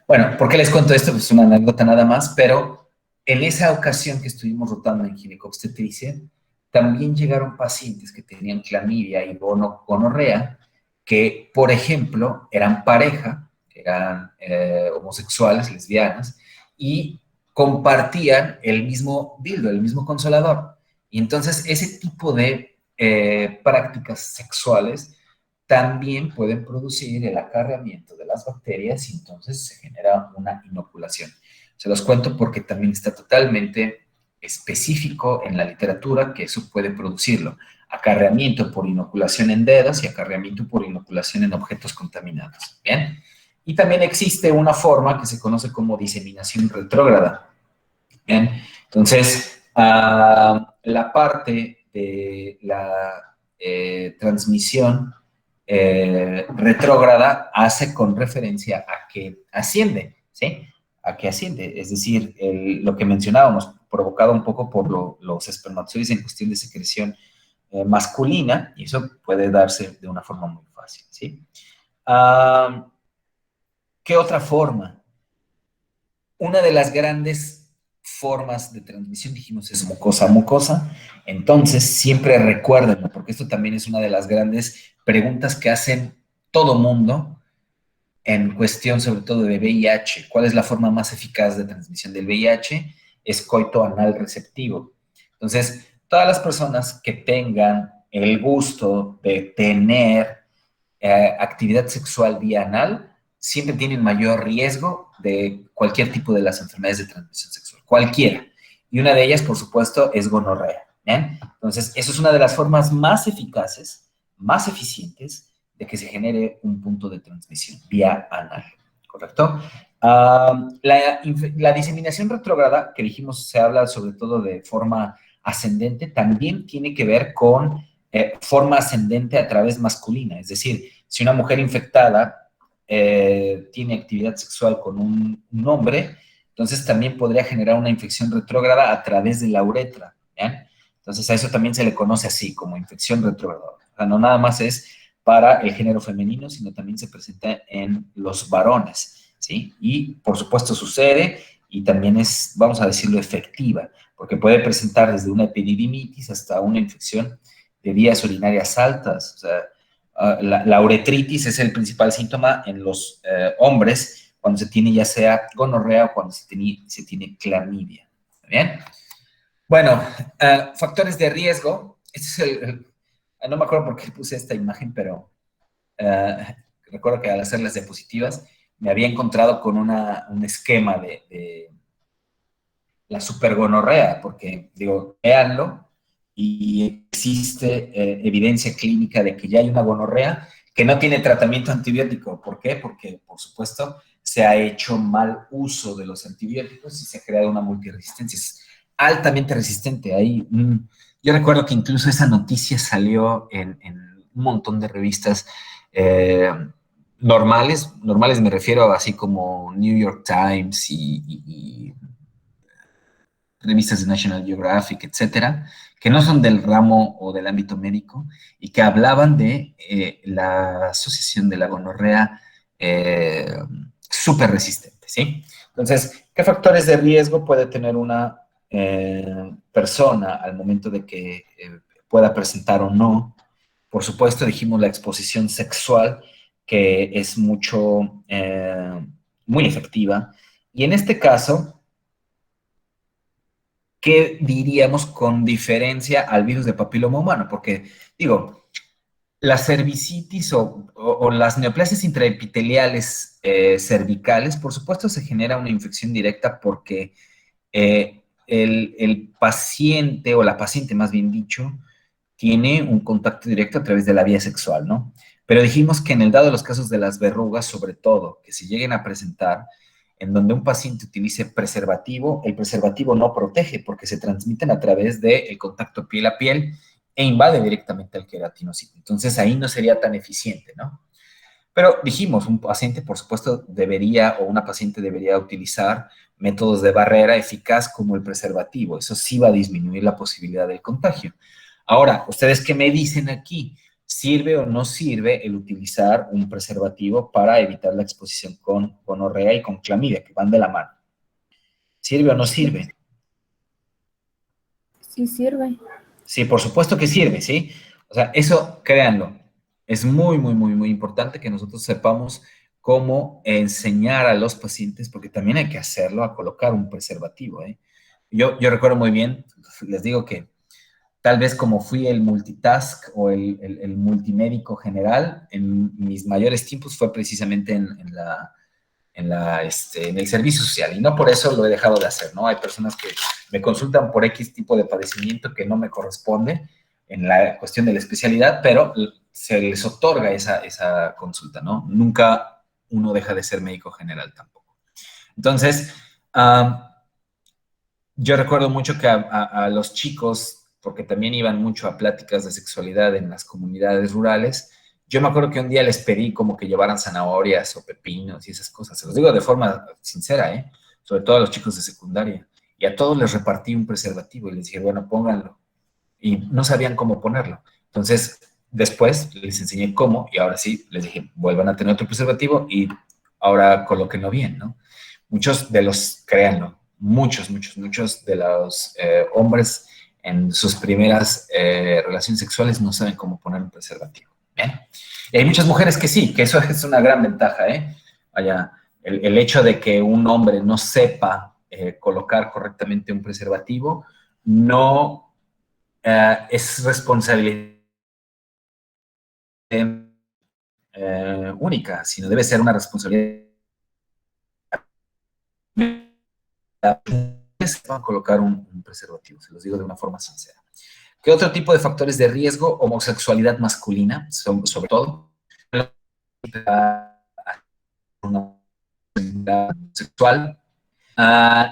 C: Bueno, ¿por qué les cuento esto? Pues es una anécdota nada más, pero en esa ocasión que estuvimos rotando en ginecobstetricia, también llegaron pacientes que tenían clamidia y gonorrea, que, por ejemplo, eran pareja, eran homosexuales, lesbianas, y compartían el mismo dildo, el mismo consolador. Y entonces ese tipo de prácticas sexuales también pueden producir el acarreamiento de las bacterias y entonces se genera una inoculación. Se los cuento porque también está totalmente específico en la literatura que eso puede producirlo. Acarreamiento por inoculación en dedos y acarreamiento por inoculación en objetos contaminados. ¿Bien? Y también existe una forma que se conoce como diseminación retrógrada. ¿Bien? Entonces, la parte de la transmisión retrógrada hace con referencia a que asciende, ¿sí? A que asciende, es decir, lo que mencionábamos, provocado un poco por los espermatozoides en cuestión de secreción masculina, y eso puede darse de una forma muy fácil, ¿sí? ¿Qué otra forma? Una de las grandes formas de transmisión, dijimos, es mucosa a mucosa. Entonces, siempre recuérdenlo, porque esto también es una de las grandes preguntas que hacen todo mundo en cuestión, sobre todo, de VIH. ¿Cuál es la forma más eficaz de transmisión del VIH? Es coito anal receptivo. Entonces, todas las personas que tengan el gusto de tener actividad sexual vía anal siempre tienen mayor riesgo de cualquier tipo de las enfermedades de transmisión sexual, cualquiera. Y una de ellas, por supuesto, es gonorrea. ¿Bien? Entonces, eso es una de las formas más eficaces, más eficientes de que se genere un punto de transmisión vía anal, ¿correcto? La diseminación retrógrada, que dijimos, se habla sobre todo de forma ascendente, también tiene que ver con forma ascendente a través masculina, es decir, si una mujer infectada tiene actividad sexual con un hombre, entonces también podría generar una infección retrógrada a través de la uretra, ¿bien? Entonces a eso también se le conoce así, como infección retrógrada. O sea, no nada más es para el género femenino, sino también se presenta en los varones, ¿sí? Y por supuesto sucede y también es, vamos a decirlo, efectiva, porque puede presentar desde una epididimitis hasta una infección de vías urinarias altas. O sea, la uretritis es el principal síntoma en los hombres cuando se tiene ya sea gonorrea o cuando se tiene clamidia. ¿Bien? Bueno, factores de riesgo. Este es no me acuerdo por qué puse esta imagen, pero recuerdo que al hacer las diapositivas me había encontrado con un esquema de la supergonorrea, porque, digo, véanlo, y existe evidencia clínica de que ya hay una gonorrea que no tiene tratamiento antibiótico. ¿Por qué? Porque, por supuesto, se ha hecho mal uso de los antibióticos y se ha creado una multiresistencia. Es altamente resistente. Yo recuerdo que incluso esa noticia salió en un montón de revistas normales me refiero así como New York Times y revistas de National Geographic, etcétera, que no son del ramo o del ámbito médico y que hablaban de la asociación de la gonorrea súper resistente, ¿sí? Entonces, ¿qué factores de riesgo puede tener una persona al momento de que pueda presentar o no? Por supuesto, dijimos la exposición sexual, que es muy efectiva. Y en este caso, ¿qué diríamos con diferencia al virus de papiloma humano? Porque, digo, la cervicitis o las neoplasias intraepiteliales cervicales, por supuesto, se genera una infección directa porque el paciente, o la paciente más bien dicho, tiene un contacto directo a través de la vía sexual, ¿no? Pero dijimos que en el dado de los casos de las verrugas, sobre todo, que se lleguen a presentar, en donde un paciente utilice preservativo, el preservativo no protege porque se transmiten a través del contacto piel a piel e invade directamente al queratinocito. Entonces ahí no sería tan eficiente, ¿no? Pero dijimos, un paciente, por supuesto, o una paciente debería utilizar métodos de barrera eficaz como el preservativo. Eso sí va a disminuir la posibilidad del contagio. Ahora, ¿ustedes qué me dicen aquí? ¿Sirve o no sirve el utilizar un preservativo para evitar la exposición con gonorrea y con clamidia, que van de la mano? ¿Sirve o no sirve?
E: Sí sirve.
C: Sí, por supuesto que sirve, ¿sí? O sea, eso, créanlo, es muy, muy, muy, muy importante que nosotros sepamos cómo enseñar a los pacientes, porque también hay que hacerlo, a colocar un preservativo, ¿eh? Yo recuerdo muy bien, les digo que tal vez como fui el multitask o el multimédico general, en mis mayores tiempos fue precisamente en el servicio social, y no por eso lo he dejado de hacer, ¿no? Hay personas que me consultan por X tipo de padecimiento que no me corresponde en la cuestión de la especialidad, pero se les otorga esa consulta, ¿no? Nunca uno deja de ser médico general tampoco. Entonces, yo recuerdo mucho que a los chicos, porque también iban mucho a pláticas de sexualidad en las comunidades rurales, yo me acuerdo que un día les pedí como que llevaran zanahorias o pepinos y esas cosas. Se los digo de forma sincera, ¿eh? Sobre todo a los chicos de secundaria. Y a todos les repartí un preservativo y les dije, bueno, pónganlo. Y no sabían cómo ponerlo. Entonces, después les enseñé cómo y ahora sí les dije, vuelvan a tener otro preservativo y ahora colóquenlo bien, ¿no? Muchos de los, créanlo, muchos de los hombres en sus primeras relaciones sexuales no saben cómo poner un preservativo. ¿Bien? Y hay muchas mujeres que sí, que eso es una gran ventaja, ¿eh? Vaya, el hecho de que un hombre no sepa colocar correctamente un preservativo no es responsabilidad única, sino debe ser una responsabilidad a colocar un preservativo, se los digo de una forma sincera. ¿Qué otro tipo de factores de riesgo? Homosexualidad masculina, sobre todo. Una sexual,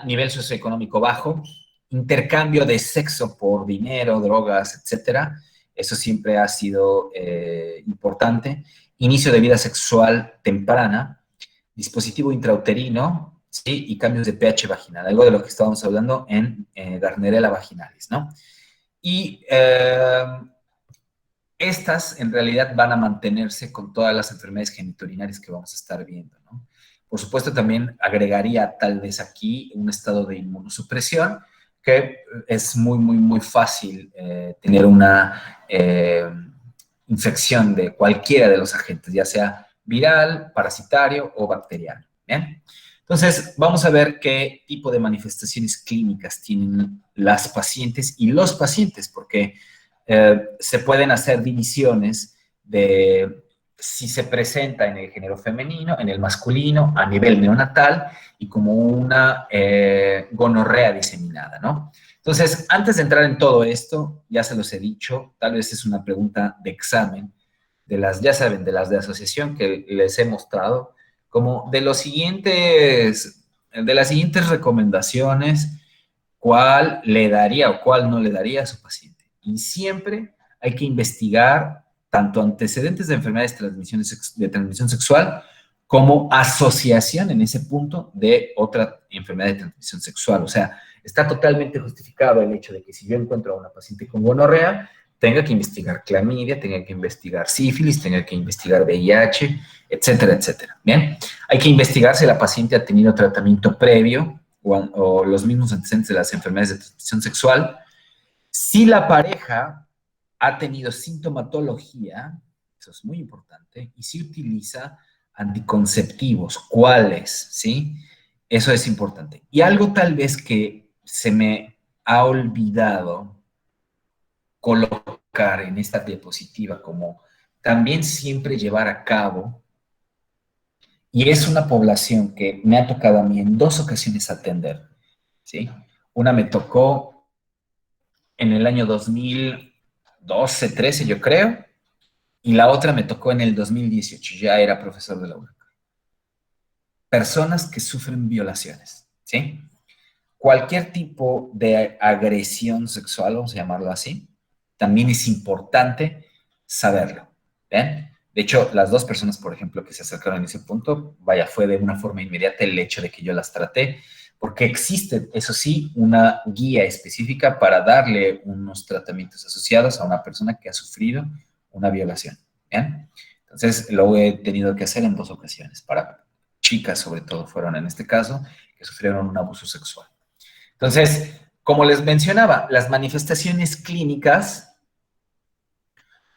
C: nivel socioeconómico bajo, intercambio de sexo por dinero, drogas, etcétera. Eso siempre ha sido importante. Inicio de vida sexual temprana, dispositivo intrauterino, ¿sí? Y cambios de pH vaginal, algo de lo que estábamos hablando en Gardnerella vaginalis, ¿no? Y estas en realidad van a mantenerse con todas las enfermedades genitourinarias que vamos a estar viendo, ¿no? Por supuesto, también agregaría tal vez aquí un estado de inmunosupresión, que es muy, muy, muy fácil tener una infección de cualquiera de los agentes, ya sea viral, parasitario o bacteriano. ¿Bien? Entonces, vamos a ver qué tipo de manifestaciones clínicas tienen las pacientes y los pacientes, porque se pueden hacer divisiones de si se presenta en el género femenino, en el masculino, a nivel neonatal y como una gonorrea diseminada, ¿no? Entonces, antes de entrar en todo esto, ya se los he dicho, tal vez es una pregunta de examen, de las, ya saben, de las de asociación que les he mostrado, como de las siguientes recomendaciones, cuál le daría o cuál no le daría a su paciente. Y siempre hay que investigar tanto antecedentes de enfermedades de transmisión sexual como asociación en ese punto de otra enfermedad de transmisión sexual. O sea, está totalmente justificado el hecho de que si yo encuentro a una paciente con gonorrea, tenga que investigar clamidia, tenga que investigar sífilis, tenga que investigar VIH, etcétera, etcétera. Bien, hay que investigar si la paciente ha tenido tratamiento previo o los mismos antecedentes de las enfermedades de transmisión sexual. Si la pareja ha tenido sintomatología, eso es muy importante, y si utiliza anticonceptivos, ¿cuáles? ¿Sí? Eso es importante. Y algo tal vez que se me ha olvidado colocar en esta diapositiva, como también siempre llevar a cabo, y es una población que me ha tocado a mí en 2 ocasiones atender, ¿sí? Una me tocó en el año 2012, 13, yo creo, y la otra me tocó en el 2018, ya era profesor de la UNAM. Personas que sufren violaciones, ¿sí? Cualquier tipo de agresión sexual, vamos a llamarlo así, también es importante saberlo, ¿ven? De hecho, las 2 personas, por ejemplo, que se acercaron en ese punto, vaya, fue de una forma inmediata el hecho de que yo las traté, porque existe, eso sí, una guía específica para darle unos tratamientos asociados a una persona que ha sufrido una violación, ¿bien? Entonces, lo he tenido que hacer en 2 ocasiones, para chicas sobre todo fueron en este caso, que sufrieron un abuso sexual. Entonces, como les mencionaba, las manifestaciones clínicas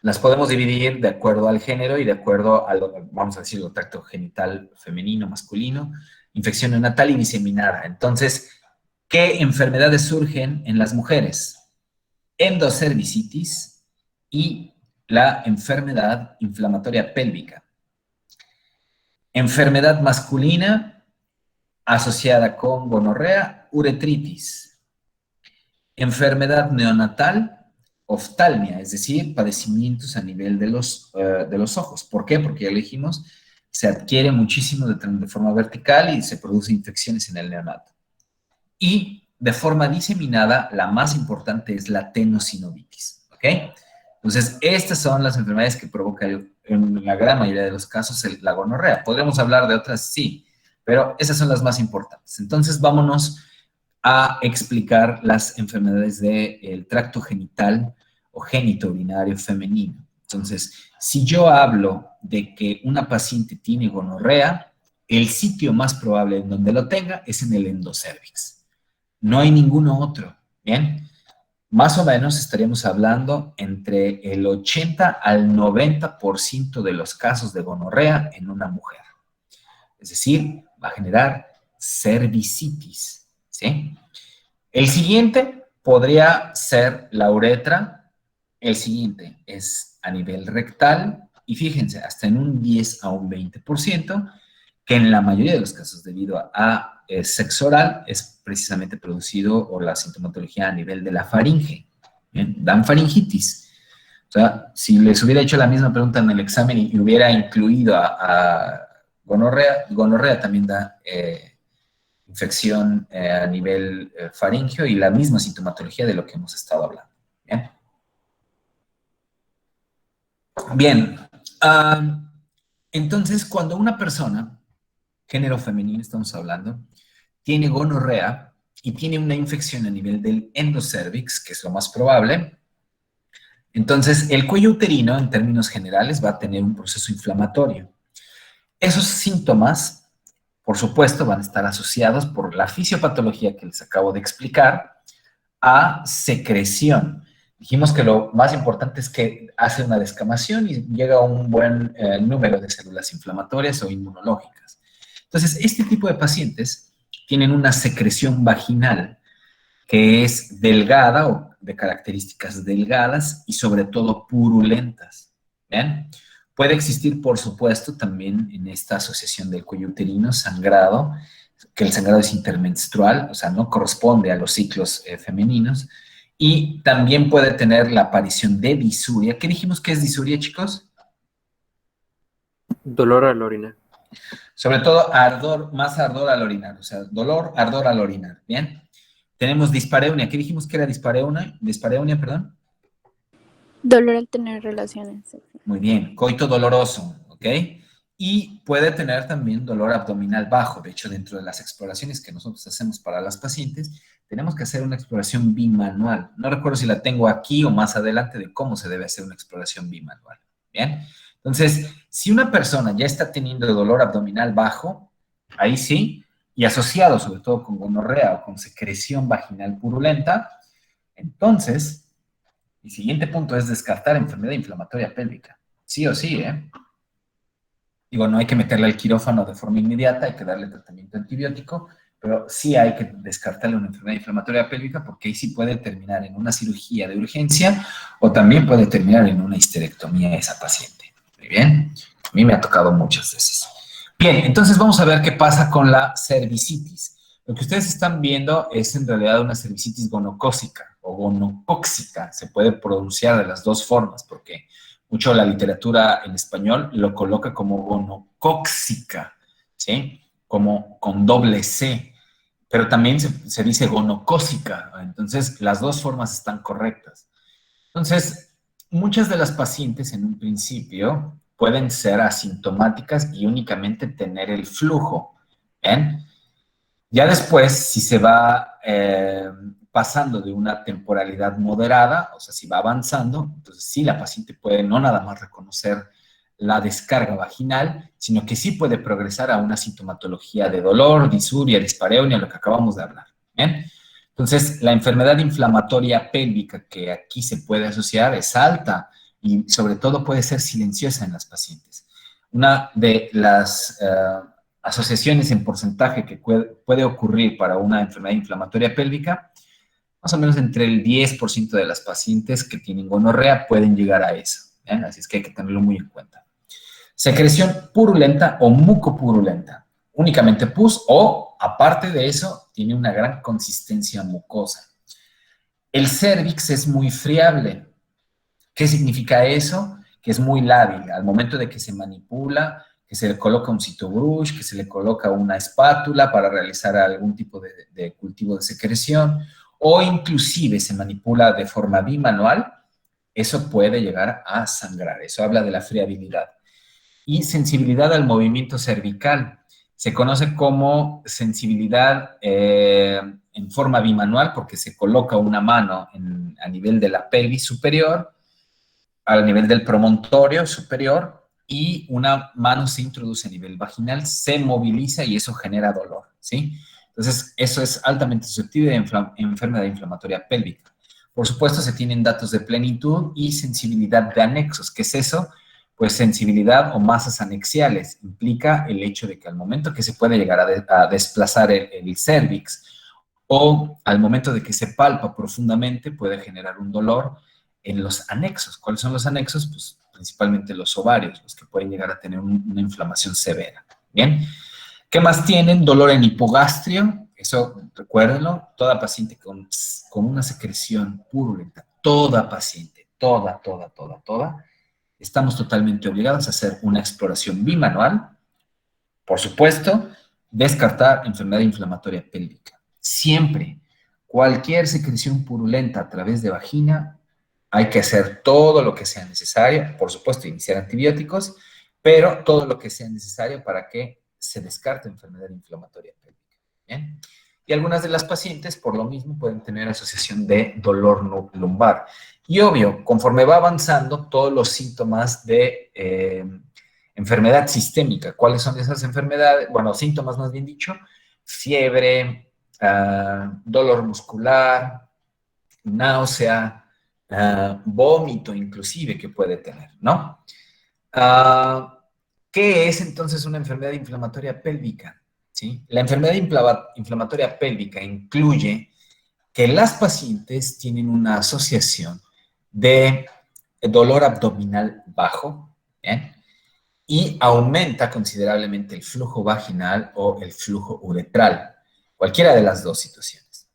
C: las podemos dividir de acuerdo al género y de acuerdo a vamos a decirlo, tracto genital femenino, masculino, infección neonatal y diseminada. Entonces, ¿qué enfermedades surgen en las mujeres? Endocervicitis y la enfermedad inflamatoria pélvica. Enfermedad masculina asociada con gonorrea, uretritis. Enfermedad neonatal, oftalmia, es decir, padecimientos a nivel de los ojos. ¿Por qué? Porque ya lo dijimos, se adquiere muchísimo de forma vertical y se producen infecciones en el neonato. Y de forma diseminada, la más importante es la tenosinovitis, ¿ok? Entonces, estas son las enfermedades que provocan en la gran mayoría de los casos la gonorrea. ¿Podríamos hablar de otras? Sí, pero esas son las más importantes. Entonces, vámonos a explicar las enfermedades del tracto genital o genitourinario femenino. Entonces, si yo hablo de que una paciente tiene gonorrea, el sitio más probable en donde lo tenga es en el endocervix. No hay ninguno otro, ¿bien? Más o menos estaríamos hablando entre el 80 al 90% de los casos de gonorrea en una mujer. Es decir, va a generar cervicitis, ¿sí? El siguiente podría ser la uretra. El siguiente es a nivel rectal. Y fíjense, hasta en un 10 a un 20%, que en la mayoría de los casos debido a sexo oral es precisamente producido o la sintomatología a nivel de la faringe. ¿Bien? Dan faringitis. O sea, si les hubiera hecho la misma pregunta en el examen y hubiera incluido a gonorrea también da infección a nivel faríngeo y la misma sintomatología de lo que hemos estado hablando. Bien. Entonces, cuando una persona, género femenino estamos hablando, tiene gonorrea y tiene una infección a nivel del endocervix, que es lo más probable, entonces el cuello uterino, en términos generales, va a tener un proceso inflamatorio. Esos síntomas, por supuesto, van a estar asociados por la fisiopatología que les acabo de explicar a secreción. Dijimos que lo más importante es que hace una descamación y llega a un buen número de células inflamatorias o inmunológicas. Entonces, este tipo de pacientes tienen una secreción vaginal que es delgada o de características delgadas y sobre todo purulentas. ¿Bien? Puede existir, por supuesto, también en esta asociación del cuello uterino sangrado, que el sangrado es intermenstrual, o sea, no corresponde a los ciclos femeninos, y también puede tener la aparición de disuria. ¿Qué dijimos que es disuria, chicos?
A: Dolor al orinar.
C: Sobre todo ardor, más ardor al orinar, o sea, dolor, ardor al orinar, ¿bien? Tenemos dispareunia. ¿Qué dijimos que era dispareunia? Dispareunia, perdón.
J: Dolor al tener relaciones sexuales.
C: Muy bien, coito doloroso, ¿ok? Y puede tener también dolor abdominal bajo. De hecho, dentro de las exploraciones que nosotros hacemos para las pacientes, tenemos que hacer una exploración bimanual. No recuerdo si la tengo aquí o más adelante de cómo se debe hacer una exploración bimanual, ¿bien? Entonces, si una persona ya está teniendo dolor abdominal bajo, ahí sí, y asociado sobre todo con gonorrea o con secreción vaginal purulenta, entonces, el siguiente punto es descartar enfermedad inflamatoria pélvica. Sí o sí, ¿eh? Digo, no hay que meterle al quirófano de forma inmediata, hay que darle tratamiento antibiótico, pero sí hay que descartarle una enfermedad inflamatoria pélvica porque ahí sí puede terminar en una cirugía de urgencia o también puede terminar en una histerectomía esa paciente. Muy bien, a mí me ha tocado muchas veces. Bien, entonces vamos a ver qué pasa con la cervicitis. Lo que ustedes están viendo es en realidad una cervicitis gonocócica o gonocóxica. Se puede pronunciar de las dos formas porque mucho la literatura en español lo coloca como gonocóxica, ¿sí? Como con doble C. Pero también se dice gonocócica. Entonces, las dos formas están correctas. Entonces, muchas de las pacientes en un principio pueden ser asintomáticas y únicamente tener el flujo. ¿Bien? Ya después, si se va pasando de una temporalidad moderada, o sea, si va avanzando, entonces sí la paciente puede no nada más reconocer la descarga vaginal, sino que sí puede progresar a una sintomatología de dolor, disuria, dispareunia, lo que acabamos de hablar. ¿Bien? Entonces, la enfermedad inflamatoria pélvica que aquí se puede asociar es alta y sobre todo puede ser silenciosa en las pacientes. Una de las asociaciones en porcentaje que puede ocurrir para una enfermedad inflamatoria pélvica, más o menos entre el 10% de las pacientes que tienen gonorrea pueden llegar a eso. ¿Bien? Así es que hay que tenerlo muy en cuenta. Secreción purulenta o mucopurulenta. Únicamente pus o, aparte de eso, tiene una gran consistencia mucosa. El cérvix es muy friable. ¿Qué significa eso? Que es muy lábil. Al momento de que se manipula, que se le coloca un citobrush, que se le coloca una espátula para realizar algún tipo de cultivo de secreción, o inclusive se manipula de forma bimanual, eso puede llegar a sangrar. Eso habla de la friabilidad. Y sensibilidad al movimiento cervical. Se conoce como sensibilidad en forma bimanual porque se coloca una mano a nivel de la pelvis superior, al nivel del promontorio superior, y una mano se introduce a nivel vaginal, se moviliza y eso genera dolor, ¿sí? Entonces, eso es altamente susceptible de enfermedad inflamatoria pélvica. Por supuesto, se tienen datos de plenitud y sensibilidad de anexos. ¿Qué es eso? Pues sensibilidad o masas anexiales. Implica el hecho de que al momento que se puede llegar a desplazar el cérvix o al momento de que se palpa profundamente puede generar un dolor en los anexos. ¿Cuáles son los anexos? Pues principalmente los ovarios, los que pueden llegar a tener una inflamación severa. ¿Bien? ¿Qué más tienen? Dolor en hipogastrio. Eso, recuérdenlo, toda paciente con una secreción purulenta, toda paciente, toda, estamos totalmente obligados a hacer una exploración bimanual. Por supuesto, descartar enfermedad inflamatoria pélvica. Siempre, cualquier secreción purulenta a través de vagina, hay que hacer todo lo que sea necesario, por supuesto, iniciar antibióticos, pero todo lo que sea necesario para que se descarte enfermedad inflamatoria pélvica. ¿Bien? Y algunas de las pacientes, por lo mismo, pueden tener asociación de dolor lumbar. Y obvio, conforme va avanzando, todos los síntomas de enfermedad sistémica. ¿Cuáles son esas enfermedades? Bueno, síntomas más bien dicho, fiebre, dolor muscular, náusea, vómito inclusive que puede tener, ¿no? ¿Qué es entonces una enfermedad inflamatoria pélvica? ¿Sí? La enfermedad inflamatoria pélvica incluye que las pacientes tienen una asociación de dolor abdominal bajo, ¿bien? Y aumenta considerablemente el flujo vaginal o el flujo uretral, cualquiera de las dos situaciones.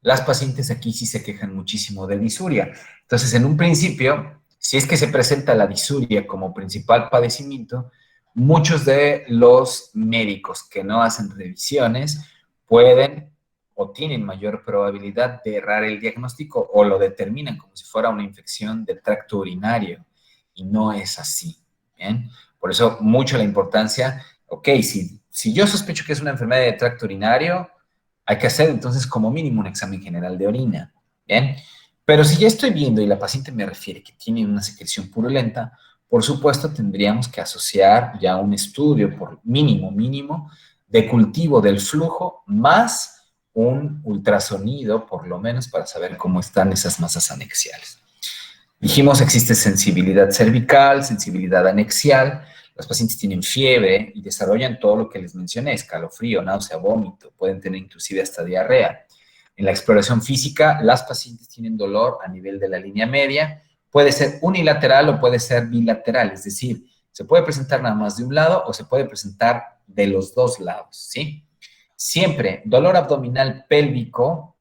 C: Las pacientes aquí sí se quejan muchísimo de disuria. Entonces, en un principio, si es que se presenta la disuria como principal padecimiento, muchos de los médicos que no hacen revisiones pueden o tienen mayor probabilidad de errar el diagnóstico o lo determinan como si fuera una infección del tracto urinario y no es así, ¿bien? Por eso mucho la importancia, ok, si yo sospecho que es una enfermedad de tracto urinario, hay que hacer entonces como mínimo un examen general de orina, ¿bien? Pero si ya estoy viendo y la paciente me refiere que tiene una secreción purulenta, por supuesto tendríamos que asociar ya un estudio por mínimo de cultivo del flujo más un ultrasonido, por lo menos, para saber cómo están esas masas anexiales. Dijimos, existe sensibilidad cervical, sensibilidad anexial. Los pacientes tienen fiebre y desarrollan todo lo que les mencioné, escalofrío, náusea, vómito, pueden tener inclusive hasta diarrea. En la exploración física, las pacientes tienen dolor a nivel de la línea media, puede ser unilateral o puede ser bilateral, es decir, se puede presentar nada más de un lado o se puede presentar de los dos lados, ¿sí? Siempre dolor abdominal pélvico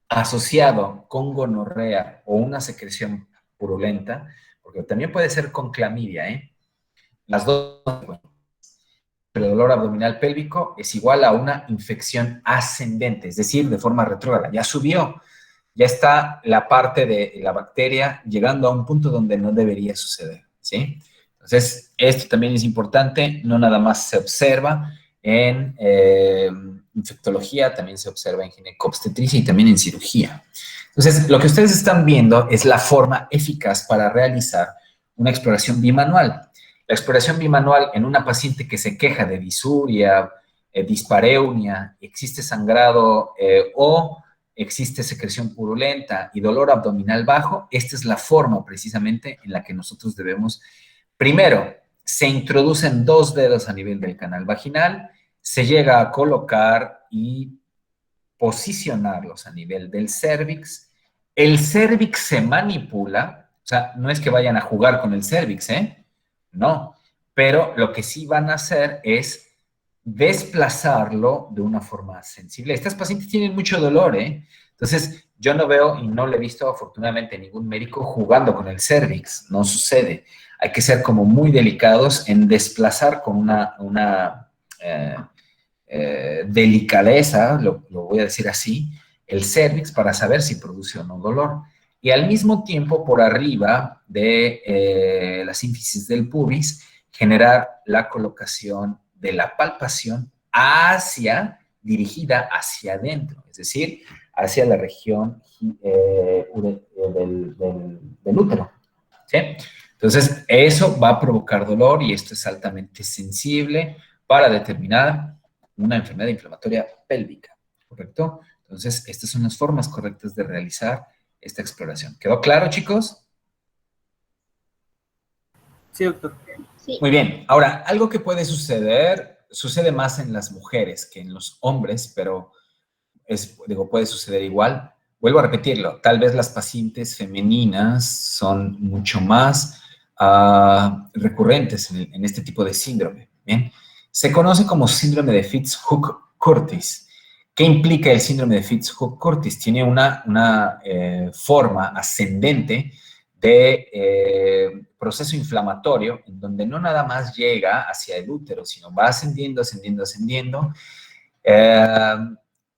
C: asociado con gonorrea o una secreción purulenta, porque también puede ser con clamidia, ¿eh? Las dos, pero el dolor abdominal pélvico es igual a una infección ascendente, es decir, de forma retrógrada, ya subió, ya está la parte de la bacteria llegando a un punto donde no debería suceder, ¿sí? Entonces, esto también es importante, no nada más se observa en infectología, también se observa en ginecobstetricia y también en cirugía. Entonces, lo que ustedes están viendo es la forma eficaz para realizar una exploración bimanual. La exploración bimanual en una paciente que se queja de disuria, dispareunia, existe sangrado o existe secreción purulenta y dolor abdominal bajo, esta es la forma precisamente en la que nosotros debemos, primero, se introducen 2 dedos a nivel del canal vaginal, se llega a colocar y posicionarlos a nivel del cérvix. El cérvix se manipula, o sea, no es que vayan a jugar con el cérvix, no, pero lo que sí van a hacer es desplazarlo de una forma sensible. Estas pacientes tienen mucho dolor, Entonces, yo no veo y no le he visto afortunadamente ningún médico jugando con el cérvix, no sucede. Hay que ser como muy delicados en desplazar con una delicadeza, lo voy a decir así, el cérvix para saber si produce o no dolor. Y al mismo tiempo, por arriba de la sínfisis del pubis, generar la colocación de la palpación dirigida hacia adentro, es decir, hacia la región del útero, ¿sí? Entonces, eso va a provocar dolor y esto es altamente sensible para determinar una enfermedad inflamatoria pélvica, ¿correcto? Entonces, estas son las formas correctas de realizar esta exploración. ¿Quedó claro, chicos?
I: Sí, doctor.
H: Sí.
C: Muy bien. Ahora, algo que puede suceder, sucede más en las mujeres que en los hombres, pero puede suceder igual. Vuelvo a repetirlo, tal vez las pacientes femeninas son mucho más recurrentes en este tipo de síndrome. ¿Bien? Se conoce como síndrome de Fitz-Hugh-Curtis. ¿Qué implica el síndrome de Fitz-Hugh-Curtis? Tiene una forma ascendente de proceso inflamatorio, en donde no nada más llega hacia el útero, sino va ascendiendo, ascendiendo, ascendiendo.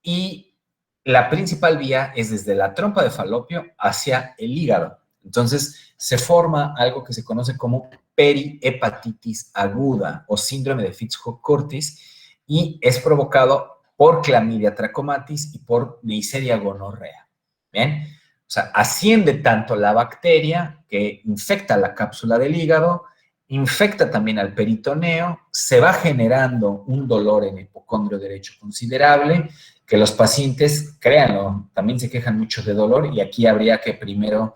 C: Y la principal vía es desde la trompa de falopio hacia el hígado. Entonces, se forma algo que se conoce como perihepatitis aguda o síndrome de Fitz-Hugh-Curtis y es provocado por Clamidia trachomatis y por Neisseria gonorrea. ¿Bien? O sea, asciende tanto la bacteria que infecta la cápsula del hígado, infecta también al peritoneo, se va generando un dolor en el hipocondrio derecho considerable, que los pacientes, créanlo, también se quejan mucho de dolor y aquí habría que primero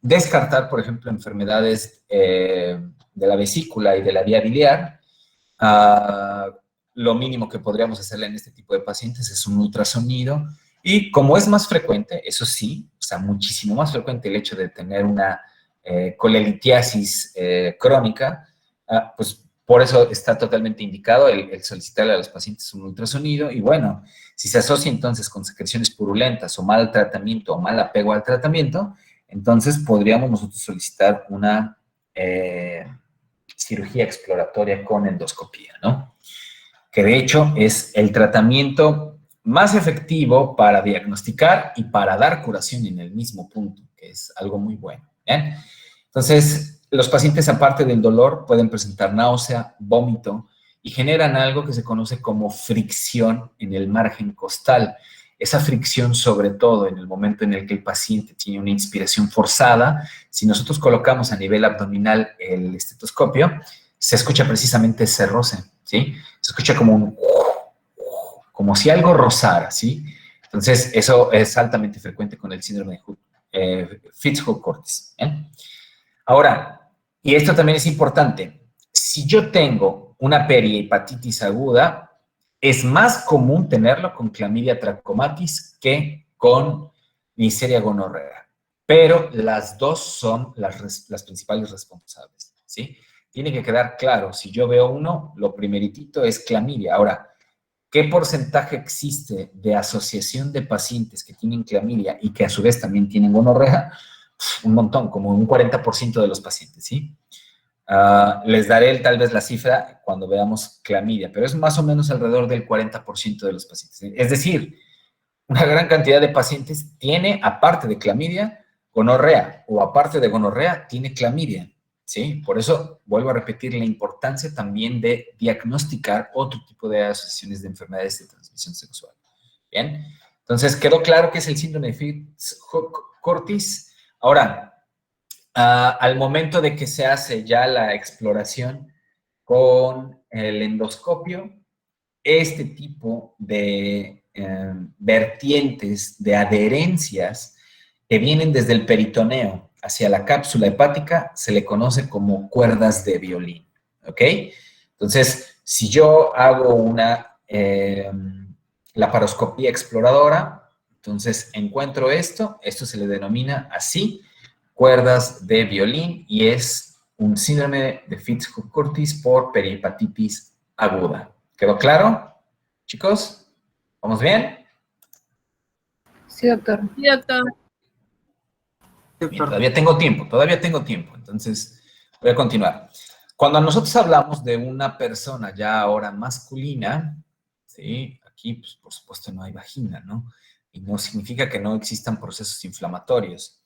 C: descartar, por ejemplo, enfermedades de la vesícula y de la vía biliar. Lo mínimo que podríamos hacerle en este tipo de pacientes es un ultrasonido. Y como es más frecuente, eso sí, o sea, muchísimo más frecuente el hecho de tener una colelitiasis crónica, pues por eso está totalmente indicado el solicitarle a los pacientes un ultrasonido. Y bueno, si se asocia entonces con secreciones purulentas o mal tratamiento o mal apego al tratamiento, entonces podríamos nosotros solicitar una cirugía exploratoria con endoscopía, ¿no? Que de hecho es el tratamiento más efectivo para diagnosticar y para dar curación en el mismo punto, que es algo muy bueno. ¿Bien? Entonces, los pacientes, aparte del dolor, pueden presentar náusea, vómito y generan algo que se conoce como fricción en el margen costal. Esa fricción, sobre todo en el momento en el que el paciente tiene una inspiración forzada, si nosotros colocamos a nivel abdominal el estetoscopio, se escucha precisamente ese roce, ¿sí? Se escucha como si algo rozara, ¿sí? Entonces, eso es altamente frecuente con el síndrome de Fitz-Hugh-Curtis. Ahora, y esto también es importante, si yo tengo una perihepatitis aguda, es más común tenerlo con Clamidia trachomatis que con Neisseria gonorrea, pero las dos son las principales responsables, ¿sí? Tiene que quedar claro, si yo veo uno, lo primeritito es Clamidia. Ahora, ¿qué porcentaje existe de asociación de pacientes que tienen Clamidia y que a su vez también tienen gonorrea? Un montón, como un 40% de los pacientes, ¿sí? Les daré tal vez la cifra cuando veamos Clamidia, pero es más o menos alrededor del 40% de los pacientes. Es decir, una gran cantidad de pacientes tiene, aparte de Clamidia, gonorrea, o aparte de gonorrea, tiene Clamidia, ¿sí? Por eso vuelvo a repetir la importancia también de diagnosticar otro tipo de asociaciones de enfermedades de transmisión sexual. ¿Bien? Entonces, ¿quedó claro qué es el síndrome de Fitz-Hugh-Curtis? Ahora, al momento de que se hace ya la exploración con el endoscopio, este tipo de vertientes de adherencias que vienen desde el peritoneo hacia la cápsula hepática, se le conoce como cuerdas de violín, ¿ok? Entonces, si yo hago una laparoscopía exploradora, entonces encuentro esto se le denomina así, cuerdas de violín, y es un síndrome de Fitz-Curtis por perihepatitis aguda. ¿Quedó claro, chicos? ¿Vamos bien?
G: Sí, doctor.
H: Sí, doctor.
C: Bien, todavía tengo tiempo, entonces voy a continuar. Cuando nosotros hablamos de una persona ya ahora masculina, ¿sí? Aquí, pues, por supuesto, no hay vagina, ¿no? Y no significa que no existan procesos inflamatorios.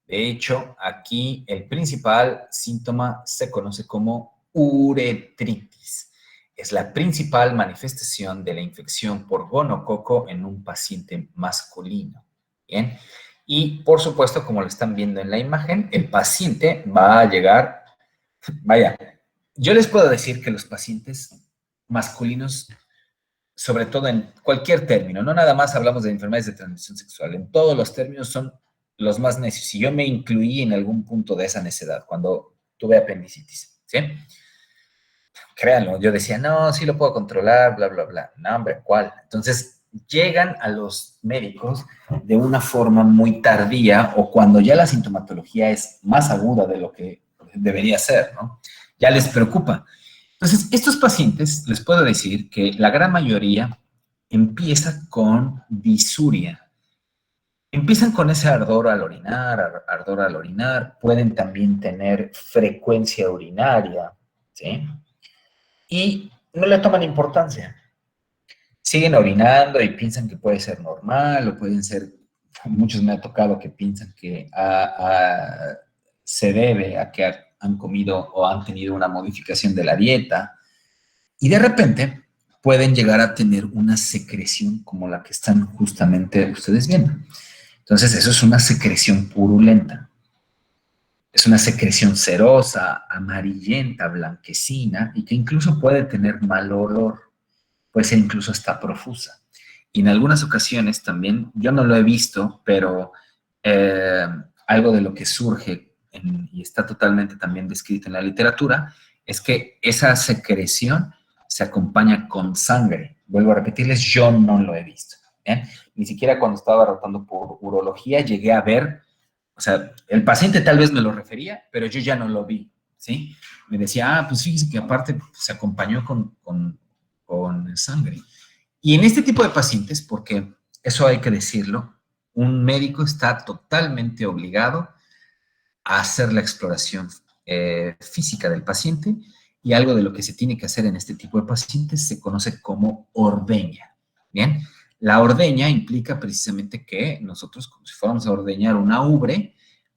C: De hecho, aquí el principal síntoma se conoce como uretritis. Es la principal manifestación de la infección por gonococo en un paciente masculino. ¿Bien? Y, por supuesto, como lo están viendo en la imagen, el paciente va a llegar... Vaya, yo les puedo decir que los pacientes masculinos, sobre todo en cualquier término, no nada más hablamos de enfermedades de transmisión sexual, en todos los términos son los más necios. Y yo me incluí en algún punto de esa necedad cuando tuve apendicitis, ¿sí? Créanlo, yo decía, no, sí lo puedo controlar, bla, bla, bla. No, hombre, ¿cuál? Entonces, llegan a los médicos de una forma muy tardía o cuando ya la sintomatología es más aguda de lo que debería ser, ¿no? Ya les preocupa. Entonces, estos pacientes, les puedo decir que la gran mayoría empieza con disuria. Empiezan con ese ardor al orinar, pueden también tener frecuencia urinaria, ¿sí? Y no le toman importancia. Siguen orinando y piensan que puede ser normal, o pueden ser, muchos me ha tocado que piensan que se debe a que han comido o han tenido una modificación de la dieta, y de repente pueden llegar a tener una secreción como la que están justamente ustedes viendo. Entonces, eso es una secreción purulenta. Es una secreción cerosa, amarillenta, blanquecina, y que incluso puede tener mal olor, puede ser incluso hasta profusa. Y en algunas ocasiones también, yo no lo he visto, pero algo de lo que surge, y está totalmente también descrito en la literatura, es que esa secreción se acompaña con sangre. Vuelvo a repetirles, yo no lo he visto. ¿Bien? Ni siquiera cuando estaba rotando por urología llegué a ver, o sea, el paciente tal vez me lo refería, pero yo ya no lo vi, ¿sí? Me decía, pues fíjese que aparte se acompañó con sangre. Y en este tipo de pacientes, porque eso hay que decirlo, un médico está totalmente obligado a hacer la exploración física del paciente, y algo de lo que se tiene que hacer en este tipo de pacientes se conoce como ordeña. Bien, la ordeña implica precisamente que nosotros, como si fuéramos a ordeñar una ubre,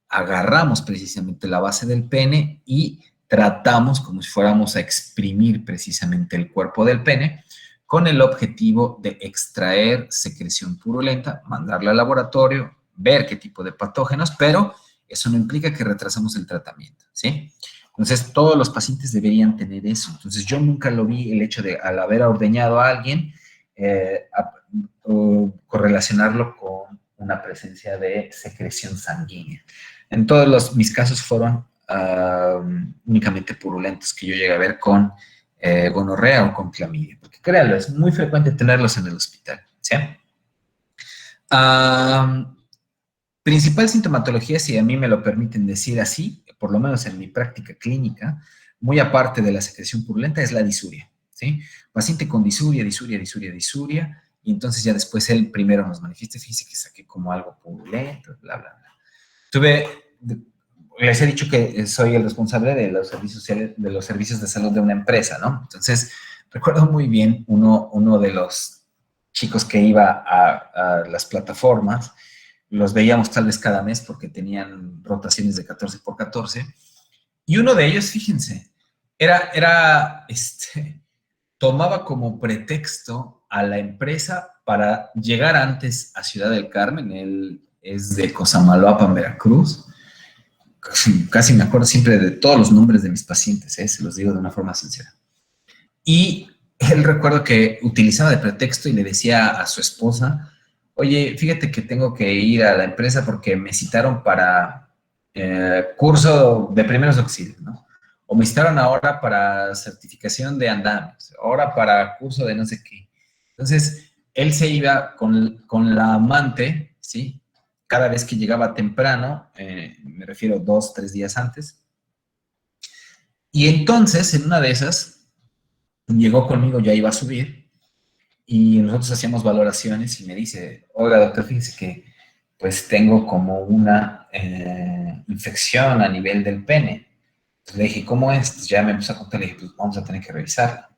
C: agarramos precisamente la base del pene y tratamos como si fuéramos a exprimir precisamente el cuerpo del pene con el objetivo de extraer secreción purulenta, mandarla al laboratorio, ver qué tipo de patógenos, pero eso no implica que retrasamos el tratamiento, ¿sí? Entonces, todos los pacientes deberían tener eso. Entonces, yo nunca lo vi el hecho de, al haber ordeñado a alguien, correlacionarlo con una presencia de secreción sanguínea. En todos mis casos fueron únicamente purulentos que yo llegué a ver con gonorrea o con clamidia, porque créanlo, es muy frecuente tenerlos en el hospital, ¿sí? Principal sintomatología, si a mí me lo permiten decir así, por lo menos en mi práctica clínica, muy aparte de la secreción purulenta, es la disuria, ¿sí? Paciente con disuria, y entonces ya después él primero nos manifiesta, fíjese que saqué como algo purulento, bla, bla, bla. Les he dicho que soy el responsable de los servicios de salud de una empresa, ¿no? Entonces, recuerdo muy bien uno de los chicos que iba a las plataformas, los veíamos tal vez cada mes porque tenían rotaciones de 14x14, y uno de ellos, fíjense, tomaba como pretexto a la empresa para llegar antes a Ciudad del Carmen. Él es de Cosamaloapan, Veracruz. Casi me acuerdo siempre de todos los nombres de mis pacientes, se los digo de una forma sincera. Y él recuerdo que utilizaba de pretexto y le decía a su esposa, oye, fíjate que tengo que ir a la empresa porque me citaron para curso de primeros auxilios, ¿no? O me citaron ahora para certificación de andamios, ahora para curso de no sé qué. Entonces, él se iba con la amante, ¿sí? Cada vez que llegaba temprano, me refiero 2, 3 días antes. Y entonces, en una de esas, llegó conmigo, ya iba a subir, y nosotros hacíamos valoraciones y me dice, oiga, doctor, fíjese que pues tengo como una infección a nivel del pene. Entonces le dije, ¿cómo es? Entonces ya me empezó a contar, le dije, pues vamos a tener que revisarla.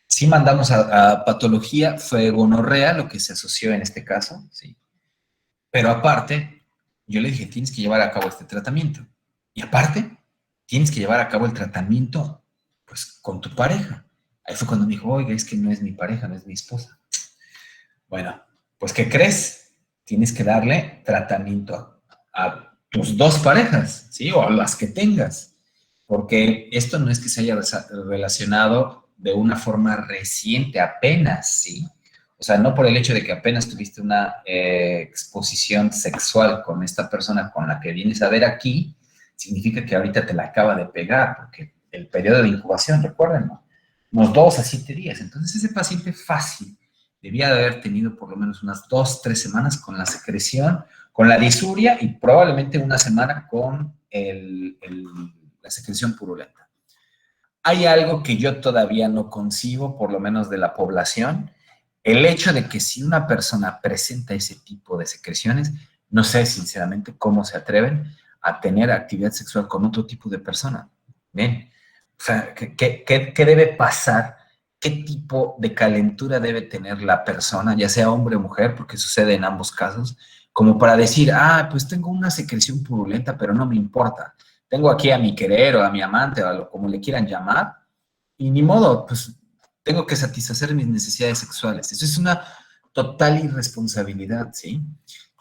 C: Sí mandamos a patología, fue gonorrea lo que se asoció en este caso, ¿sí? Pero aparte, yo le dije, tienes que llevar a cabo este tratamiento. Y aparte, tienes que llevar a cabo el tratamiento, pues, con tu pareja. Ahí fue cuando me dijo, oiga, es que no es mi pareja, no es mi esposa. Bueno, pues, ¿qué crees? Tienes que darle tratamiento a tus 2 parejas, ¿sí? O a las que tengas. Porque esto no es que se haya relacionado de una forma reciente, apenas, ¿sí? O sea, no por el hecho de que apenas tuviste una exposición sexual con esta persona con la que vienes a ver aquí, significa que ahorita te la acaba de pegar, porque el periodo de incubación, recuerden, ¿no? Unos 2 a 7 días. Entonces, ese paciente fácil debía de haber tenido por lo menos unas 2, 3 semanas con la secreción, con la disuria y probablemente una semana con la secreción purulenta. Hay algo que yo todavía no concibo, por lo menos de la población, el hecho de que si una persona presenta ese tipo de secreciones, no sé sinceramente cómo se atreven a tener actividad sexual con otro tipo de persona. ¿Ven? O sea, ¿qué debe pasar? ¿Qué tipo de calentura debe tener la persona, ya sea hombre o mujer, porque sucede en ambos casos, como para decir, pues tengo una secreción purulenta, pero no me importa. Tengo aquí a mi querer o a mi amante o como le quieran llamar, y ni modo, pues tengo que satisfacer mis necesidades sexuales. Eso es una total irresponsabilidad, ¿sí?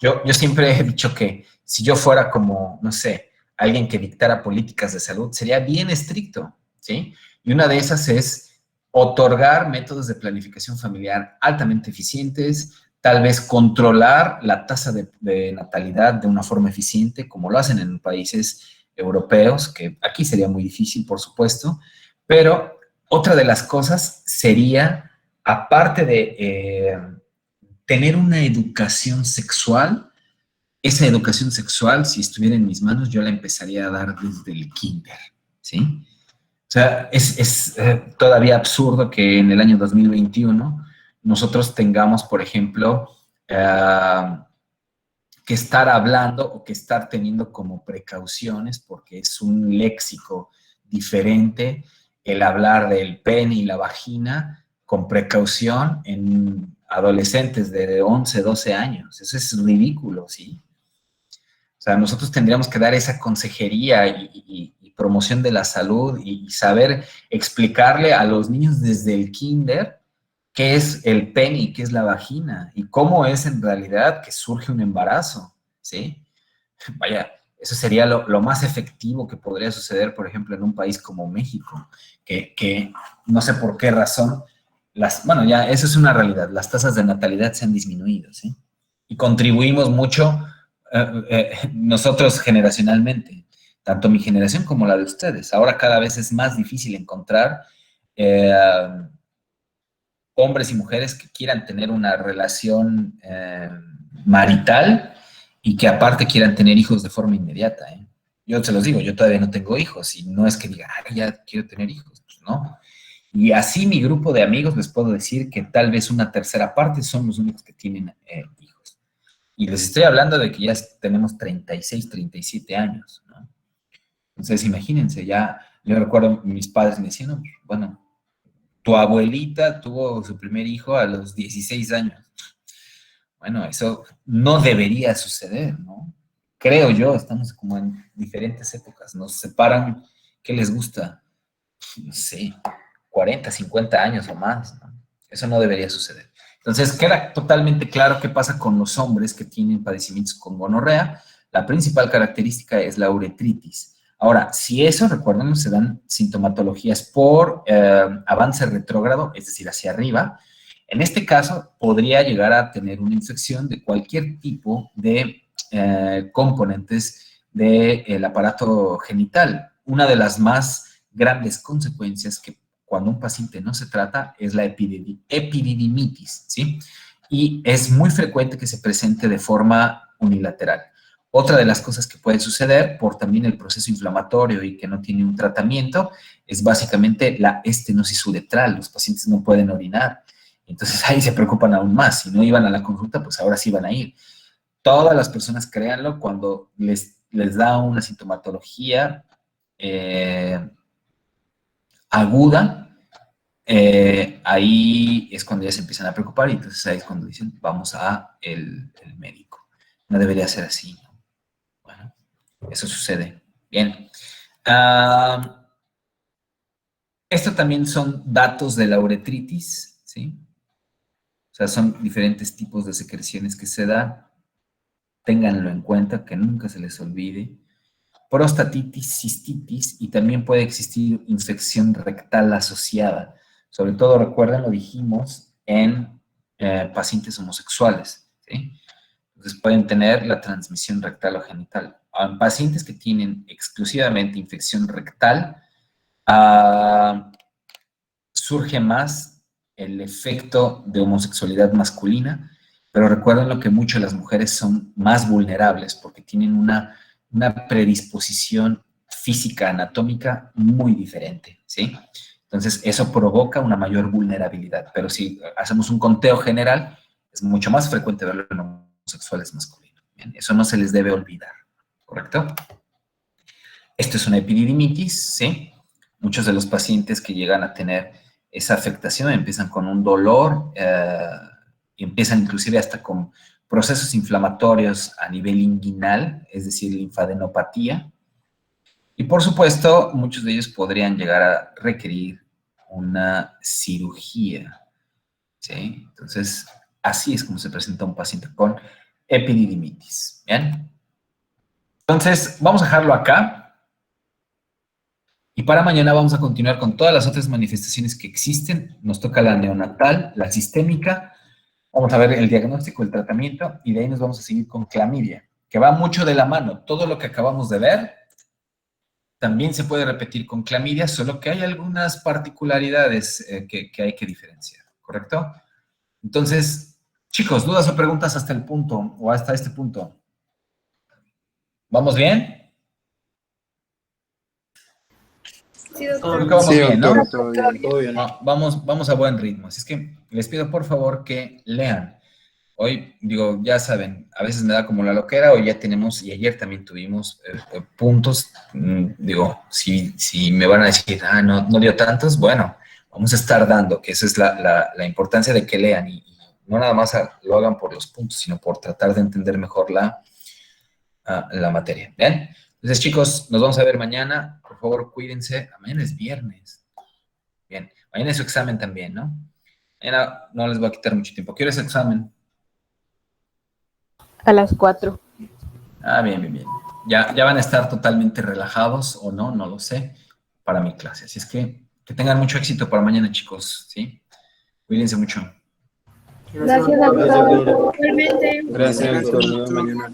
C: Yo siempre he dicho que si yo fuera como, no sé, alguien que dictara políticas de salud, sería bien estricto, ¿sí? Y una de esas es otorgar métodos de planificación familiar altamente eficientes, tal vez controlar la tasa de natalidad de una forma eficiente, como lo hacen en países europeos, que aquí sería muy difícil, por supuesto, pero otra de las cosas sería, aparte de tener una educación sexual, esa educación sexual, si estuviera en mis manos, yo la empezaría a dar desde el kinder, ¿sí? O sea, es todavía absurdo que en el año 2021 nosotros tengamos, por ejemplo, que estar hablando o que estar teniendo como precauciones, porque es un léxico diferente el hablar del pene y la vagina con precaución en adolescentes de 11, 12 años. Eso es ridículo, ¿sí? O sea, nosotros tendríamos que dar esa consejería y promoción de la salud y saber explicarle a los niños desde el kinder qué es el pene y qué es la vagina y cómo es en realidad que surge un embarazo, ¿sí? Vaya, eso sería lo más efectivo que podría suceder, por ejemplo, en un país como México, que no sé por qué razón, bueno, ya eso es una realidad, las tasas de natalidad se han disminuido, ¿sí? Y contribuimos mucho nosotros generacionalmente, tanto mi generación como la de ustedes. Ahora cada vez es más difícil encontrar hombres y mujeres que quieran tener una relación marital y que aparte quieran tener hijos de forma inmediata. Yo se los digo, yo todavía no tengo hijos y no es que diga, ya quiero tener hijos, pues no. Y así mi grupo de amigos les puedo decir que tal vez una tercera parte son los únicos que tienen hijos. Y les estoy hablando de que ya tenemos 36, 37 años, ¿no? Entonces, imagínense, ya, yo recuerdo mis padres me decían, no, bueno, tu abuelita tuvo su primer hijo a los 16 años. Bueno, eso no debería suceder, ¿no? Creo yo, estamos como en diferentes épocas, nos separan, ¿qué les gusta? No sé, 40, 50 años o más, ¿no? Eso no debería suceder. Entonces, queda totalmente claro qué pasa con los hombres que tienen padecimientos con gonorrea. La principal característica es la uretritis. Ahora, si eso, recuerden, se dan sintomatologías por avance retrógrado, es decir, hacia arriba, en este caso podría llegar a tener una infección de cualquier tipo de componentes del aparato genital. Una de las más grandes consecuencias que cuando un paciente no se trata es la epididimitis, ¿sí? Y es muy frecuente que se presente de forma unilateral. Otra de las cosas que puede suceder por también el proceso inflamatorio y que no tiene un tratamiento es básicamente la estenosis uretral. Los pacientes no pueden orinar. Entonces ahí se preocupan aún más. Si no iban a la consulta, pues ahora sí van a ir. Todas las personas, créanlo, cuando les da una sintomatología aguda, ahí es cuando ya se empiezan a preocupar y entonces ahí es cuando dicen, vamos a el médico. No debería ser así, ¿no? Bueno, eso sucede. Bien. Esto también son datos de la uretritis, ¿sí? O sea, son diferentes tipos de secreciones que se dan. Ténganlo en cuenta, que nunca se les olvide. Prostatitis, cistitis y también puede existir infección rectal asociada. Sobre todo, recuerden, lo dijimos, en pacientes homosexuales, ¿sí? Entonces pueden tener la transmisión rectal o genital. En pacientes que tienen exclusivamente infección rectal, surge más el efecto de homosexualidad masculina, pero recuerden lo que muchas de las mujeres son más vulnerables porque tienen una predisposición física, anatómica muy diferente, ¿sí? Entonces, eso provoca una mayor vulnerabilidad. Pero si hacemos un conteo general, es mucho más frecuente verlo en homosexuales masculinos. Bien, eso no se les debe olvidar, ¿correcto? Esto es una epididimitis, ¿sí? Muchos de los pacientes que llegan a tener esa afectación empiezan con un dolor y empiezan inclusive hasta con procesos inflamatorios a nivel inguinal, es decir, linfadenopatía. Y por supuesto, muchos de ellos podrían llegar a requerir una cirugía, ¿sí? Entonces, así es como se presenta un paciente con epididimitis, ¿bien? Entonces, vamos a dejarlo acá. Y para mañana vamos a continuar con todas las otras manifestaciones que existen. Nos toca la neonatal, la sistémica. Vamos a ver el diagnóstico, el tratamiento, y de ahí nos vamos a seguir con clamidia, que va mucho de la mano. Todo lo que acabamos de ver también se puede repetir con clamidia, solo que hay algunas particularidades que hay que diferenciar, ¿correcto? Entonces, chicos, ¿dudas o preguntas hasta el punto o hasta este punto? ¿Vamos bien?
E: Sí,
C: Creo
E: doctor.
C: que vamos
B: Sí,
C: bien, ¿no?
B: doctor, todo bien.
I: Todo bien.
C: Vamos a buen ritmo. Así es que les pido por favor que lean. Hoy, digo, ya saben, a veces me da como la loquera, hoy ya tenemos, y ayer también tuvimos puntos, digo, si me van a decir, no dio tantos, bueno, vamos a estar dando, que esa es la importancia de que lean, y no nada más lo hagan por los puntos, sino por tratar de entender mejor la materia. ¿Bien? Entonces, chicos, nos vamos a ver mañana. Por favor, cuídense. Mañana es viernes. Bien. Mañana es su examen también, ¿no? Mañana no les voy a quitar mucho tiempo. ¿Qué hora es el examen?
D: A las 4.
C: Bien. Ya van a estar totalmente relajados o no lo sé, para mi clase. Así es que tengan mucho éxito para mañana, chicos, ¿sí? Cuídense mucho.
E: Gracias, doctor. Igualmente.
B: Gracias, doctor. Nos vemos mañana.